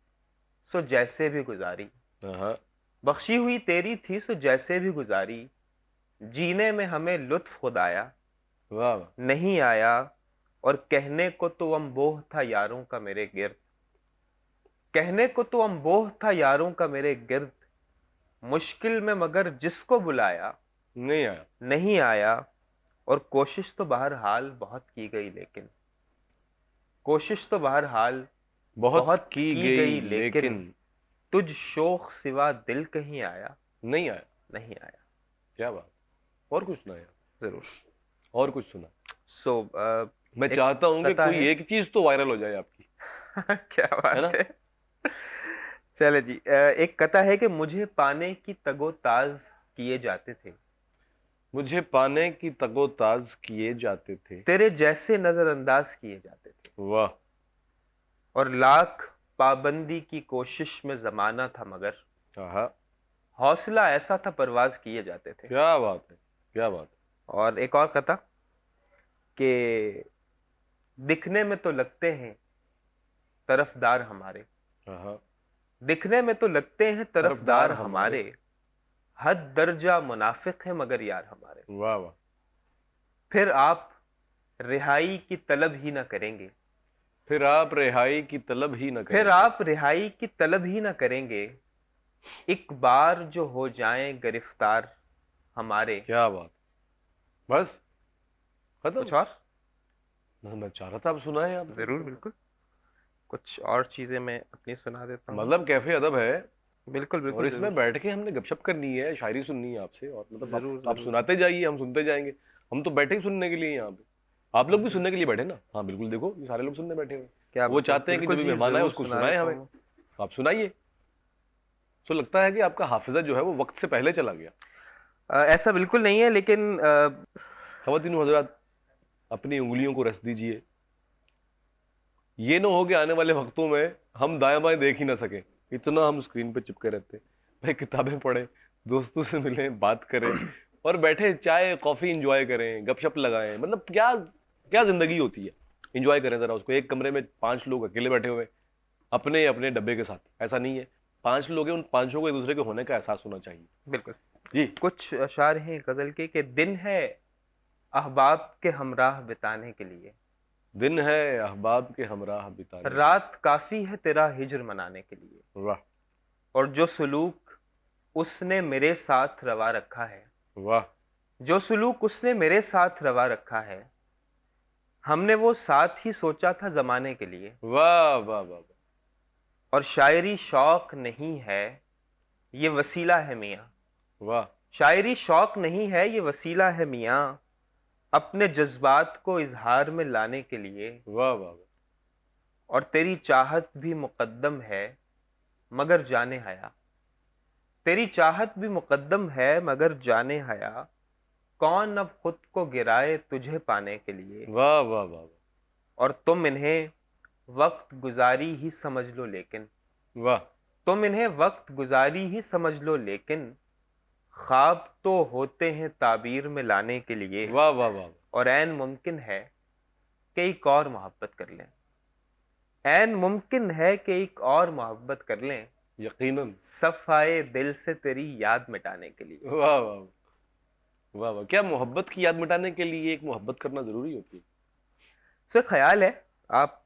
सो जैसे भी गुजारी, हाँ। बख्शी हुई तेरी थी सो जैसे भी गुजारी, जीने में हमें लुत्फ खुद आया वाह वाह। नहीं आया। और कहने को तो अम्बोह था यारों का मेरे गिर्द, कहने को तो अम्बोह था यारों का मेरे गिर्द, मुश्किल में मगर जिसको बुलाया नहीं आया। नहीं आया। और कोशिश तो बहरहाल बहुत की गई लेकिन, कोशिश तो बहरहाल बहुत बहुत की की गई गई लेकिन, लेकिन तुझ शोख सिवा दिल कहीं आया नहीं आया। नहीं आया। क्या बात। और कुछ सुनाया? जरूर। और कुछ सुना। सो मैं एक चाहता हूं कि कथा कोई है। एक चीज तो वायरल हो जाए आपकी, क्या है बात ना? है। चले जी, एक कथा है कि मुझे पाने की तगोताज किए जाते थे, मुझे पाने की तगोताज किए जाते थे। तेरे जैसे नजरअंदाज किए जाते थे। वाह। और लाख पाबंदी की कोशिश में जमाना था मगर हाँ, हौसला ऐसा था परवाज किए जाते थे। क्या बात है, क्या बात और एक और कथा कि दिखने में तो लगते हैं तरफदार हमारे, है। हाँ, दिखने में तो लगते हैं तरफदार तरफदार हमारे। हमारे, हद दर्जा मुनाफिक है मगर यार हमारे। वाह वाह। फिर आप रिहाई की तलब ही ना करेंगे, फिर आप रिहाई की तलब ही न फिर करेंगे। आप रिहाई की तलब ही ना करेंगे, एक बार जो हो जाएं गिरफ्तार हमारे। क्या बात, बस खत्म। कुछ और? मैं चाह रहा था आप सुनाए आप। जरूर, बिल्कुल। कुछ और चीजें मैं अपनी सुना देता हूँ। मतलब कैफे अदब है, बिल्कुल और बिल्कुल, इसमें जरूर बैठ के हमने गपशप करनी है, शायरी सुननी है आपसे, और मतलब जरूर आप जरूर। सुनाते जाइए, हम सुनते जाएंगे। हम तो बैठे ही सुनने के लिए यहाँ पे। आप लोग भी सुनने के लिए बैठे ना? हाँ बिल्कुल, देखो ये सारे लोग सुनने बैठे हुए हैं। क्या वो बात है, चाहते हैं कि जो बिल्कुल भी जी, मेहमान आए जरूर उसको सुना सुनाए देता हमें, हूँ। तो आप सुनाइए। तो लगता है कि आपका हाफिजा जो है वो वक्त से पहले चला गया। ऐसा बिल्कुल नहीं है, लेकिन ख़वातीन हज़रात, अपनी उंगलियों को रस दीजिए। ये ना हो कि आने वाले वक्तों में हम दाएं बाएं देख ही ना सके, इतना हम स्क्रीन पे चिपके रहते हैं। भाई किताबें पढ़ें, दोस्तों से मिलें, बात करें, और बैठे चाय कॉफी इंजॉय करें, गपशप लगाएं। मतलब क्या क्या जिंदगी होती है। इंजॉय करें जरा उसको। एक कमरे में 5 लोग अकेले बैठे हुए हैं, अपने अपने डब्बे के साथ। ऐसा नहीं है, 5 लोग हैं, उन 5 को एक दूसरे के होने का एहसास होना चाहिए। बिल्कुल। जी। कुछ अशार हैं गजल के कि दिन है अहबाब के हमराह बिताने के लिए, दिन है अहबाब के हमराह बिताने के रात काफी है तेरा हिज्र मनाने के लिए, लिए। वाह और जो सुलूक उसने मेरे साथ रवा रखा है, वाह जो सुलूक उसने मेरे साथ रवा रखा है, हमने वो साथ ही सोचा था जमाने के लिए। वाह वाह वाह और शायरी शौक नहीं है, ये वसीला है मियाँ, वाह शायरी शौक नहीं है, ये वसीला है मियाँ, अपने जज्बात को इजहार में लाने के लिए। वाह वाह वाह। और तेरी चाहत भी मुकद्दम है मगर जाने हया, तेरी चाहत भी मुकद्दम है मगर जाने हया, कौन अब खुद को गिराए तुझे पाने के लिए। वाह वाह वाह और तुम इन्हें वक्त गुजारी ही समझ लो लेकिन, वाह तुम इन्हें वक्त गुजारी ही समझ लो लेकिन, ख्वाब तो होते हैं ताबीर में लाने के लिए। वाह वाह वाह। और ऐन मुमकिन है कि एक और मोहब्बत कर लें, ऐन मुमकिन है कि एक और मोहब्बत कर लें, यकीनन। सफाए दिल से तेरी याद मिटाने के लिए। वाह वाह वाह वाह। क्या मोहब्बत की याद मिटाने के लिए एक मोहब्बत करना जरूरी होती है? सो ख्याल है, आप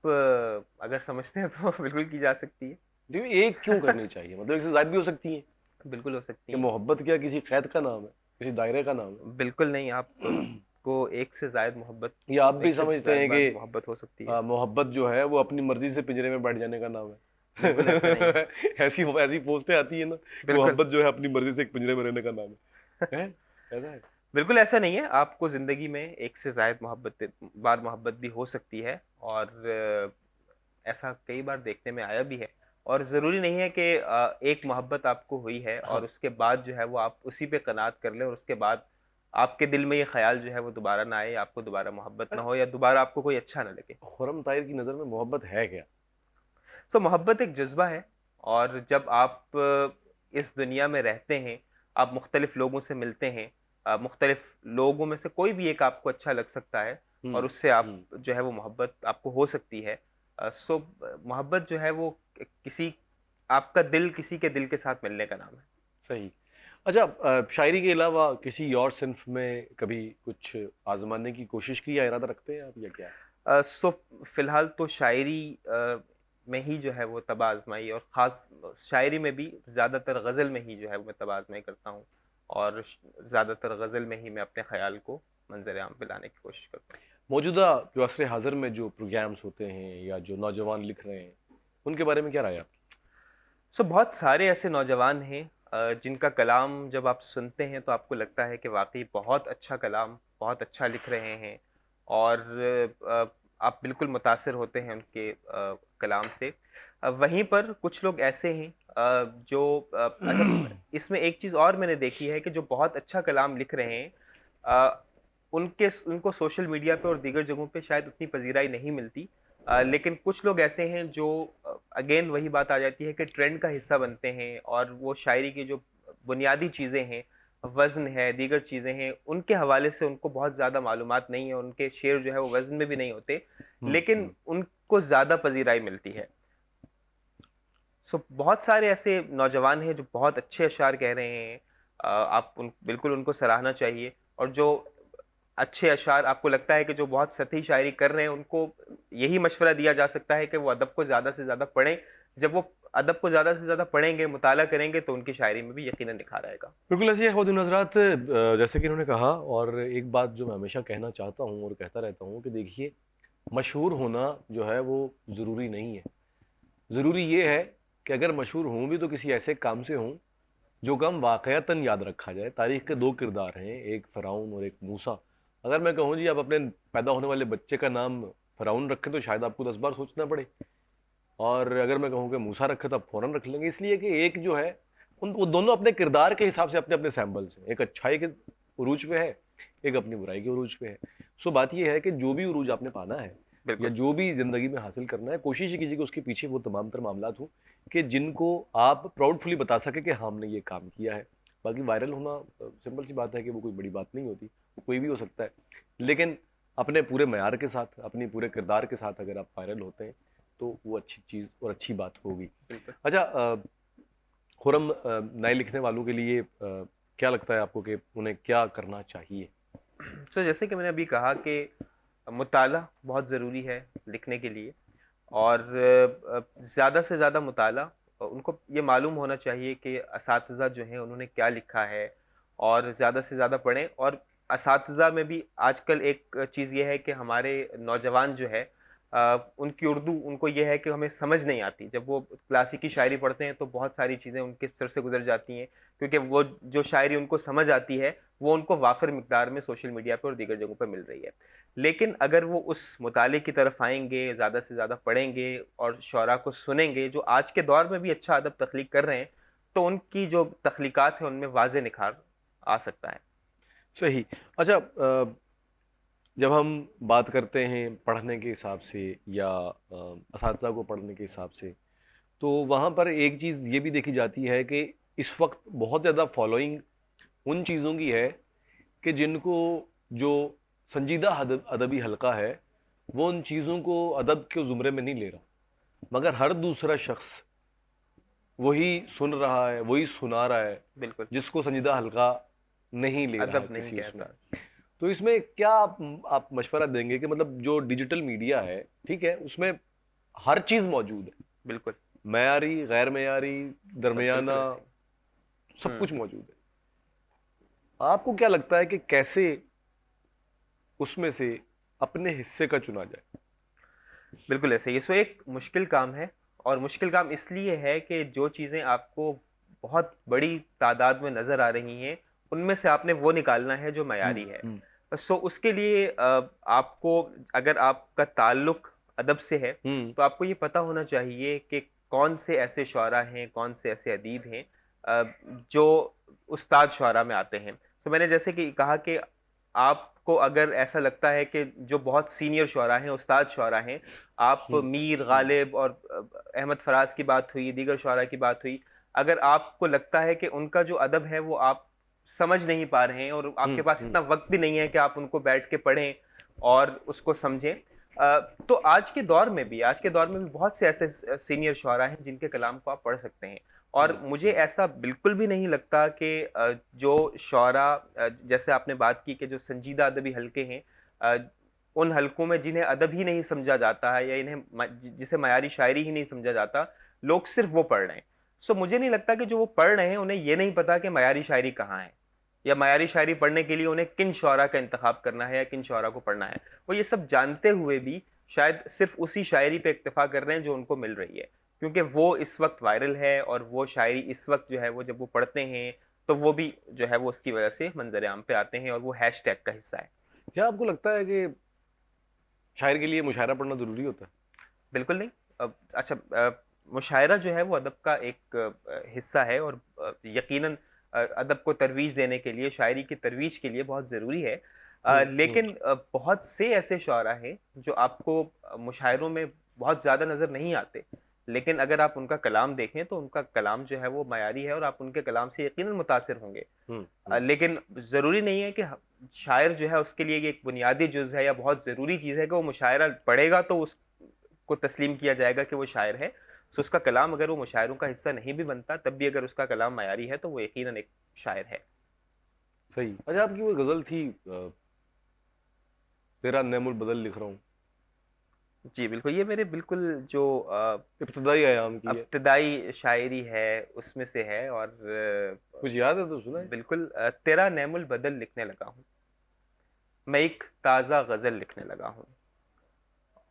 अगर समझते हैं तो बिल्कुल की जा सकती है। देखिए, एक क्यों करनी चाहिए? मतलब एक से ज्यादा भी हो सकती है। बिल्कुल हो सकती कि है। मोहब्बत क्या किसी कैद का नाम है, किसी दायरे का नाम बिल्कुल नहीं, आप है? को एक से जायद मोहब्बत, या आप भी एक से समझते जायद हैं बार कि मोहब्बत हो सकती है? मोहब्बत जो है वो अपनी मर्जी से पिंजरे में बैठ जाने का नाम बिल्कुल ऐसा नहीं है। है? ऐसी ऐसी पोस्टें आती है ना कि बिल्कुल। मोहब्बत जो है अपनी मर्जी से एक पिंजरे में रहने का नाम है? ऐसा है? बिल्कुल ऐसा नहीं है, आपको जिंदगी में एक से जायद मोहब्बत भी हो सकती है, और ऐसा कई बार देखने में आया भी है। और जरूरी नहीं है कि एक मोहब्बत आपको हुई है और हाँ। उसके बाद जो है वो आप उसी पे कनात कर लें, और उसके बाद आपके दिल में ये ख्याल जो है वो दोबारा ना आए, आपको दोबारा मोहब्बत ना हो, या दोबारा आपको कोई अच्छा ना लगे। खुर्रम ताहिर की नज़र में मोहब्बत है क्या? सो मोहब्बत एक जज्बा है, और जब आप इस दुनिया में रहते हैं, आप मुख्तलिफ लोगों से मिलते हैं, मुख्तलिफ लोगों में से कोई भी एक आपको अच्छा लग सकता है, और उससे आप हम्म। जो है वो मोहब्बत आपको हो सकती है। सो मोहब्बत जो है वो किसी, आपका दिल किसी के दिल के साथ मिलने का नाम है। सही। अच्छा, शायरी के अलावा किसी और सिन्फ में कभी कुछ आजमाने की कोशिश की या इरादा रखते हैं आप, या क्या? सो फिलहाल तो शायरी में ही जो है वो तबाह आजमाई, और ख़ास शायरी में भी ज़्यादातर गज़ल में ही जो है वो मैं तबाह आजमाई करता हूँ, और ज़्यादातर गज़ल में ही मैं अपने ख़याल को मंजर आम पे लाने की कोशिश करता हूँ। मौजूदा जो असर हाजिर में जो प्रोग्राम्स होते हैं या जो नौजवान लिख रहे हैं, उनके बारे में क्या राय है आपकी? सो बहुत सारे ऐसे नौजवान हैं जिनका कलाम जब आप सुनते हैं तो आपको लगता है कि वाकई बहुत अच्छा कलाम, बहुत अच्छा लिख रहे हैं, और आप बिल्कुल मुतासिर होते हैं उनके कलाम से। वहीं पर कुछ लोग ऐसे हैं जो अच्छा, इसमें एक चीज़ और मैंने देखी है कि जो बहुत अच्छा कलाम लिख रहे हैं, उनको सोशल मीडिया पे और दीगर जगहों पे शायद उतनी पजीराई नहीं मिलती, लेकिन कुछ लोग ऐसे हैं जो अगेन वही बात आ जाती है कि ट्रेंड का हिस्सा बनते हैं और वो शायरी की जो बुनियादी चीजें हैं, वज़्न है, दीगर चीजें हैं, उनके हवाले से उनको बहुत ज्यादा मालूमात नहीं है, उनके शेर जो है वो वज़्न में भी नहीं होते, लेकिन हम्म। उनको ज्यादा पजीराई मिलती है। सो बहुत सारे ऐसे नौजवान हैं जो बहुत अच्छे अशार कह रहे हैं। आप उन बिल्कुल उनको सराहना चाहिए। और जो अच्छे अशार आपको लगता है कि जो बहुत सतही शायरी कर रहे हैं, उनको यही मशवरा दिया जा सकता है कि वो अदब को ज्यादा से ज्यादा पढ़ें। जब वो अदब को ज्यादा से ज्यादा पढ़ेंगे, मुताला करेंगे, तो उनकी शायरी में भी यकीनन निखार आएगा। बिल्कुल ऐसी है खुद हजरात, जैसे कि इन्होंने कहा। और एक बात जो मैं हमेशा कहना चाहता हूँ और कहता रहता हूँ कि देखिए, मशहूर होना जो है वो ज़रूरी नहीं है। ज़रूरी ये है कि अगर मशहूर हूँ भी तो किसी ऐसे काम से हूँ जो काम वाक़यतन याद रखा जाए। तारीख के दो किरदार हैं, एक फ़िरौन और एक मूसा। अगर मैं कहूँ जी आप अपने पैदा होने वाले बच्चे का नाम फ़िरौन रखें तो शायद आपको 10 बार सोचना पड़े, और अगर मैं कहूँ कि मूसा रखे तो आप फ़ौरन रख लेंगे। इसलिए कि एक जो है, उन वो दोनों अपने किरदार के हिसाब से अपने अपने सैम्पल्स हैं। एक अच्छाई के उरूज पे है, एक अपनी बुराई के उरूज पे है। सो बात ये है कि जो भी उरूज आपने पाना है या बिल्कुल। जो भी ज़िंदगी में हासिल करना है, कोशिश ये कीजिए कि उसके पीछे वो तमाम तर मामलात हों कि जिनको आप प्राउडफुली बता सके कि हाँ, हमने ये काम किया है। बाकी वायरल होना सिंपल सी बात है कि वो कोई बड़ी बात नहीं होती, वो कोई भी हो सकता है। लेकिन अपने पूरे मयार के साथ, अपनी पूरे किरदार के साथ अगर आप वायरल होते हैं तो वो अच्छी चीज़ और अच्छी बात होगी। बिल्कुल। अच्छा, खुरम, नए लिखने वालों के लिए क्या लगता है आपको कि उन्हें क्या करना चाहिए? तो जैसे कि मैंने अभी कहा कि मुताला बहुत ज़रूरी है लिखने के लिए। और ज़्यादा से ज़्यादा मुताला, उनको ये मालूम होना चाहिए कि असातिज़ा जो हैं उन्होंने क्या लिखा है, और ज़्यादा से ज़्यादा पढ़ें। और असातिज़ा में भी आजकल एक चीज़ ये है कि हमारे नौजवान जो है, उनकी उर्दू उनको ये है कि हमें समझ नहीं आती। जब वो क्लासिकी शायरी पढ़ते हैं तो बहुत सारी चीज़ें उनके सिर से गुजर जाती हैं, क्योंकि वो जो शायरी उनको समझ आती है वो उनको वाफिर मिकदार में सोशल मीडिया पे और दीगर जगहों पर मिल रही है। लेकिन अगर वो उस मुताले की तरफ आएंगे, ज़्यादा से ज़्यादा पढ़ेंगे और शौरा को सुनेंगे जो आज के दौर में भी अच्छा अदब तख्लीक कर रहे हैं, तो उनकी जो तख्लीकात है उनमें वाज़े निखार आ सकता है। सही। अच्छा, जब हम बात करते हैं पढ़ने के हिसाब से या असातिज़ा को पढ़ने के हिसाब से, तो वहाँ पर एक चीज़ ये भी देखी जाती है कि इस वक्त बहुत ज़्यादा फॉलोइंग उन चीज़ों की है कि जिनको, जो संजीदा अदबी हल्का है, वो उन चीज़ों को अदब के ज़ुमरे में नहीं ले रहा, मगर हर दूसरा शख्स वही सुन रहा है, वही सुना रहा है बिल्कुल। जिसको संजीदा हल्का नहीं ले रहा अदब नहीं किसी उसमें। कहता। तो इसमें क्या आप मशवरा देंगे कि मतलब जो डिजिटल मीडिया है, ठीक है, उसमें हर चीज़ मौजूद है, बिल्कुल। मयारी, गैर मयारी, सब दरमियाना, बिल्कुल ऐसे ही। सब कुछ मौजूद है। आपको क्या लगता है कि कैसे उसमें से अपने हिस्से का चुना जाए? बिल्कुल ऐसे ही। सो एक मुश्किल काम है, और मुश्किल काम इसलिए है कि जो चीज़ें आपको बहुत बड़ी तादाद में नज़र आ रही हैं, उनमें से आपने वो निकालना है जो मयारी है। हम्म। सो उसके लिए आपको, अगर आपका ताल्लुक अदब से है, हम्म। तो आपको ये पता होना चाहिए कि कौन से ऐसे शुअरा हैं, कौन से ऐसे अदीब हैं जो उस्ताद शुअरा में आते हैं। तो मैंने जैसे कि कहा कि आपको अगर ऐसा लगता है कि जो बहुत सीनियर शुअरा हैं, उस्ताद शुअरा हैं, आप हम्म। मीर हम्म। गालिब और अहमद फराज की बात हुई, दीगर शुअरा की बात हुई, अगर आपको लगता है कि उनका जो अदब है वो आप समझ नहीं पा रहे हैं, और आपके पास हम्म। इतना वक्त भी नहीं है कि आप उनको बैठ के पढ़ें और उसको समझें, तो आज के दौर में भी बहुत से ऐसे सीनियर शुअरा हैं जिनके कलाम को आप पढ़ सकते हैं। और मुझे ऐसा बिल्कुल भी नहीं लगता कि जो शुअरा, जैसे आपने बात की कि जो संजीदा अदबी हल्के हैं, अ, उन हलकों में जिन्हें अदब ही नहीं समझा जाता है, या इन्हें जिसे मयारी शायरी ही नहीं समझा जाता, लोग सिर्फ वो पढ़ रहे हैं। सो मुझे नहीं लगता कि जो वो पढ़ रहे हैं उन्हें ये नहीं पता कि मयारी शायरी कहाँ है, या मयारी शायरी पढ़ने के लिए उन्हें किन शुअरा का इंतखाब करना है या किन शुअरा को पढ़ना है। वो ये सब जानते हुए भी शायद सिर्फ उसी शायरी पे इक्तफा कर रहे हैं जो उनको मिल रही है, क्योंकि वो इस वक्त वायरल है, और वो शायरी इस वक्त जो है वो जब वो पढ़ते हैं तो वो भी जो है वो उसकी वजह से मंजर आम पे आते हैं, और वो हैशटैग का हिस्सा है। क्या आपको लगता है कि शायर के लिए मुशायरा पढ़ना ज़रूरी होता है? बिल्कुल नहीं। अच्छा, मुशायरा जो है वो अदब का एक हिस्सा है, और यकीनन अदब को तरवीज देने के लिए, शायरी की तरवीज के लिए बहुत ज़रूरी है। लेकिन बहुत से ऐसे शुअरा हैं जो आपको मुशायरों में बहुत ज़्यादा नज़र नहीं आते, लेकिन अगर आप उनका कलाम देखें तो उनका कलाम जो है वो मयारी है और आप उनके कलाम से यकीनन मुतासिर होंगे। लेकिन ज़रूरी नहीं है कि शायर जो है उसके लिए ये एक बुनियादी जुज़ है या बहुत ज़रूरी चीज़ है कि वो मुशायरा पढ़ेगा तो उसको तस्लीम किया जाएगा कि वो शायर है। सो उसका कलाम अगर वो मुशायरों का हिस्सा नहीं भी बनता, तब भी अगर उसका कलाम मयारी है तो वो यकीनन एक शायर है। सही। अच्छा, आपकी वो गजल थी तेरा नैमुल बदल लिख रहा हूँ, जी, बिल्कुल, ये मेरे बिल्कुल जो इब्तदाई आयाम की है, इब्तिदाई शायरी है उसमें से है और कुछ याद है तो सुनाए। बिल्कुल तेरा नैमुल बदल लिखने लगा हूँ, मैं एक ताज़ा गज़ल लिखने लगा हूँ।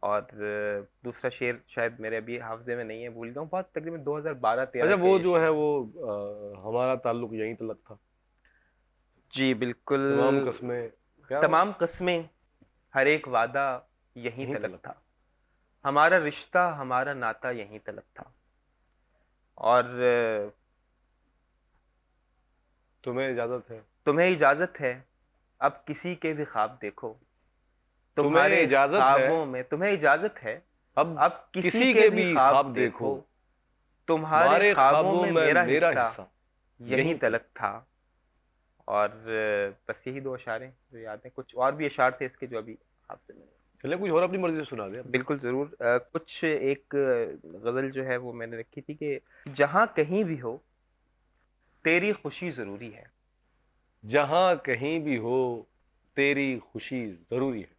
और दूसरा शेर शायद मेरे अभी हाफ़िज़े में नहीं है, भूल गया हूँ, बहुत तकरीबन 2012-13 अच्छा, वो के जो है शेर। वो हमारा ताल्लुक यहीं तलक था, जी, बिल्कुल, तमाम कस्में, क्या वो तमाम कस्में, हर एक वादा यहीं यहीं तलक तलक। था, हमारा रिश्ता, हमारा नाता यहीं तलक था। और तुम्हें इजाजत है, तुम्हें इजाज़त है, अब किसी के भी ख्वाब देखो, तुम्हें तुम्हारे इजाजत है, ख्वाबों में तुम्हें इजाज़त है, अब अब किसी किसी के के भी भी ख्वाब ख्वाब देखो, देखो, तुम्हारे तुम्हारे ख्वाबों ख्वाबों में में मेरा मेरा हिस्सा हिस्सा यहीं यहीं तलक। तलक था। और बस यही 2 अशारे जो याद हैं, कुछ और भी अशार थे इसके जो अभी हाफ़िज़ में नहीं। चले कुछ और अपनी मर्जी से सुना दे आप। बिल्कुल ज़रूर, कुछ एक गज़ल जो है वो मैंने रखी थी कि जहाँ कहीं भी हो, तेरी खुशी ज़रूरी है। जहां कहीं भी हो तेरी खुशी जरूरी है,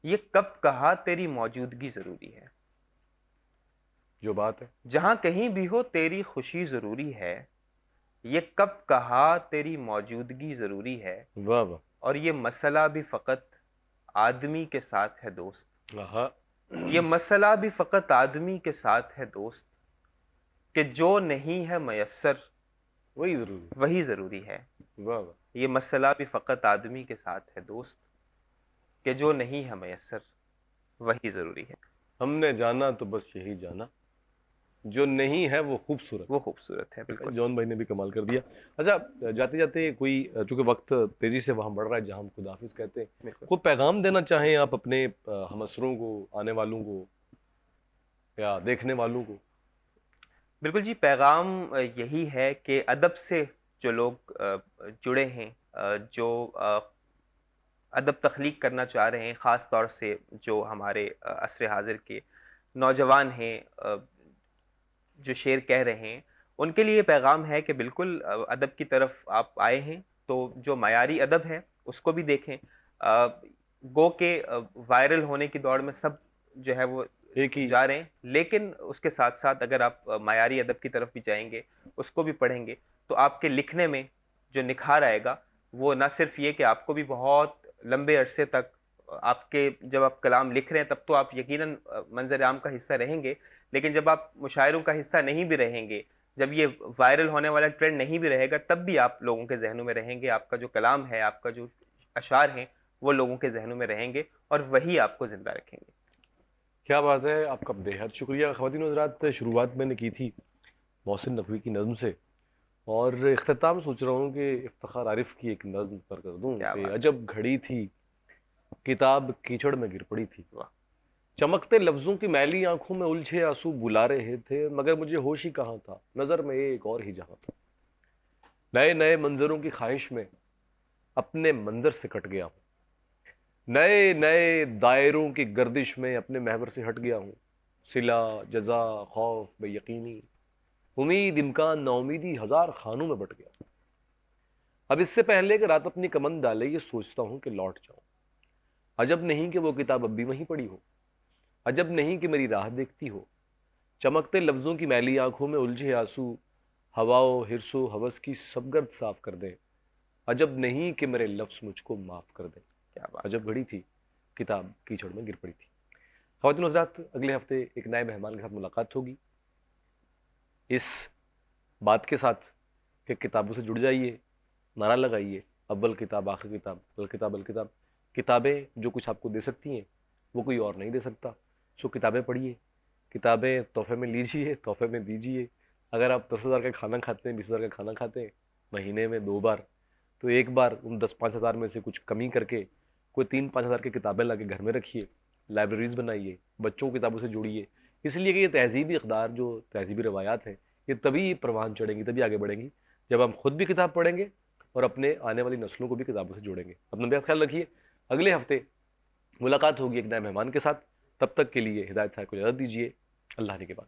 ये कब कहा तेरी मौजूदगी ज़रूरी है। जो बात है। जहाँ कहीं भी हो तेरी खुशी ज़रूरी है, ये कब कहा तेरी मौजूदगी ज़रूरी है, वाह वाह। और ये मसला भी फ़कत आदमी के साथ है दोस्त। आहा। ये मसला भी फ़कत आदमी के साथ है दोस्त, कि जो नहीं है मयस्सर वही जरूरी वही ज़रूरी है। है। वाह वाह। ये मसला भी फ़कत आदमी के साथ है दोस्त, कि जो नहीं है मयस्सर वही ज़रूरी है। हमने जाना तो बस यही जाना, जो नहीं है वो खूबसूरत। वो खूबसूरत है, बिल्कुल। जॉन भाई ने भी कमाल कर दिया। अच्छा, जाते जाते कोई, चूंकि वक्त तेजी से वहां बढ़ रहा है जहां हम खुदाफिज कहते हैं, बिल्कुल। कोई पैगाम देना चाहें आप अपने हमअसरों को, आने वालों को या देखने वालों को। बिल्कुल जी, पैगाम यही है कि अदब से जो लोग जुड़े हैं, जो अदब तख्लीक करना चाह रहे हैं, ख़ास तौर से जो हमारे असर हाज़िर के नौजवान हैं, जो शेर कह रहे हैं, उनके लिए पैगाम है कि बिल्कुल अदब की तरफ आप आए हैं, तो जो मयारी अदब है, उसको भी देखें। गो के वायरल होने की दौड़ में सब जो है वो एक ही। जा रहे हैं, लेकिन उसके साथ-साथ अगर आप मयारी अदब की तरफ भी जाएँगे, उसको भी पढ़ेंगे, तो आपके लिखने में जो निखार आएगा, वो ना सिर्फ़ ये कि आपको भी बहुत लंबे अरसे तक आपके जब आप कलाम लिख रहे हैं, तब तो आप यकीनन मंज़र-ए-आम का हिस्सा रहेंगे, लेकिन जब आप मुशायरों का हिस्सा नहीं भी रहेंगे, जब ये वायरल होने वाला ट्रेंड नहीं भी रहेगा, तब भी आप लोगों के ज़हनों में रहेंगे। आपका जो कलाम है, आपका जो अशार हैं, वो लोगों के ज़हनों में रहेंगे और वही आपको ज़िंदा रखेंगे। क्या बात है, आपका बेहद शुक्रिया। ख़वातीन व हज़रात, शुरुआत मैंने की थी मोहसिन नकवी की नज़्म से, और इख्तिताम सोच रहा हूँ कि इफ्तिखार आरिफ की एक नज़्म पर कर दूँ क्या कि बात! अजब घड़ी थी, किताब कीचड़ में गिर पड़ी थी, वाह! चमकते लफ्ज़ों की मैली आंखों में उलझे आंसू बुला रहे थे, मगर मुझे होश ही कहाँ था, नज़र में एक और ही जहां था। नए नए मंजरों की ख्वाहिश में अपने मंजर से कट गया हूँ, नए नए दायरों की गर्दिश में अपने महवर से हट गया हूँ। सिला, जजा, खौफ, बेयकीनी, उम्मीद, इम्कान, नाउमीदी हजार खानों में बट गया। अब इससे पहले कि रात अपनी कमन डाले, ये सोचता हूँ कि लौट जाऊं। अजब नहीं कि वो किताब अब भी वहीं पड़ी हो, अजब नहीं कि मेरी राह देखती हो, चमकते लफ्जों की मैली आंखों में उलझे आंसू हवाओं हिरसो हवस की सब गर्द साफ कर दे। अजब नहीं कि मेरे लफ्ज मुझको माफ कर दे। क्या बात! अजब घड़ी थी, किताब कीचड़ में गिर पड़ी थी। ख़वातीन हज़रात, अगले हफ्ते एक नए मेहमान के साथ मुलाकात होगी, इस बात के साथ कि किताबों से जुड़ जाइए, नारा लगाइए, अव्वल किताब आखिर किताब, अल किताब अल किताब। किताबें जो कुछ आपको दे सकती हैं वो कोई और नहीं दे सकता। सो किताबें पढ़िए, किताबें तोहफे में लीजिए, तोहफे में दीजिए। अगर आप 10,000 का खाना खाते हैं, 20,000 का खाना खाते हैं महीने में 2 बार, तो एक बार उन 10-5 हज़ार में से कुछ कमी करके कोई 3-5 हज़ार की किताबें ला के घर में रखिए, लाइब्रेरीज़ बनाइए, बच्चों को किताबों से जोड़िए। इसलिए कि ये तहज़ीबी इक़दार जो तहज़ीबी रवायात हैं, ये तभी परवान चढ़ेंगी, तभी आगे बढ़ेंगी, जब हम खुद भी किताब पढ़ेंगे और अपने आने वाली नस्लों को भी किताबों से जोड़ेंगे। अपना बेहद ख्याल रखिए। अगले हफ्ते मुलाकात होगी एक नए मेहमान के साथ। तब तक के लिए हिदायत साहब को इजाज़त दीजिए। अल्लाह ने के बाद।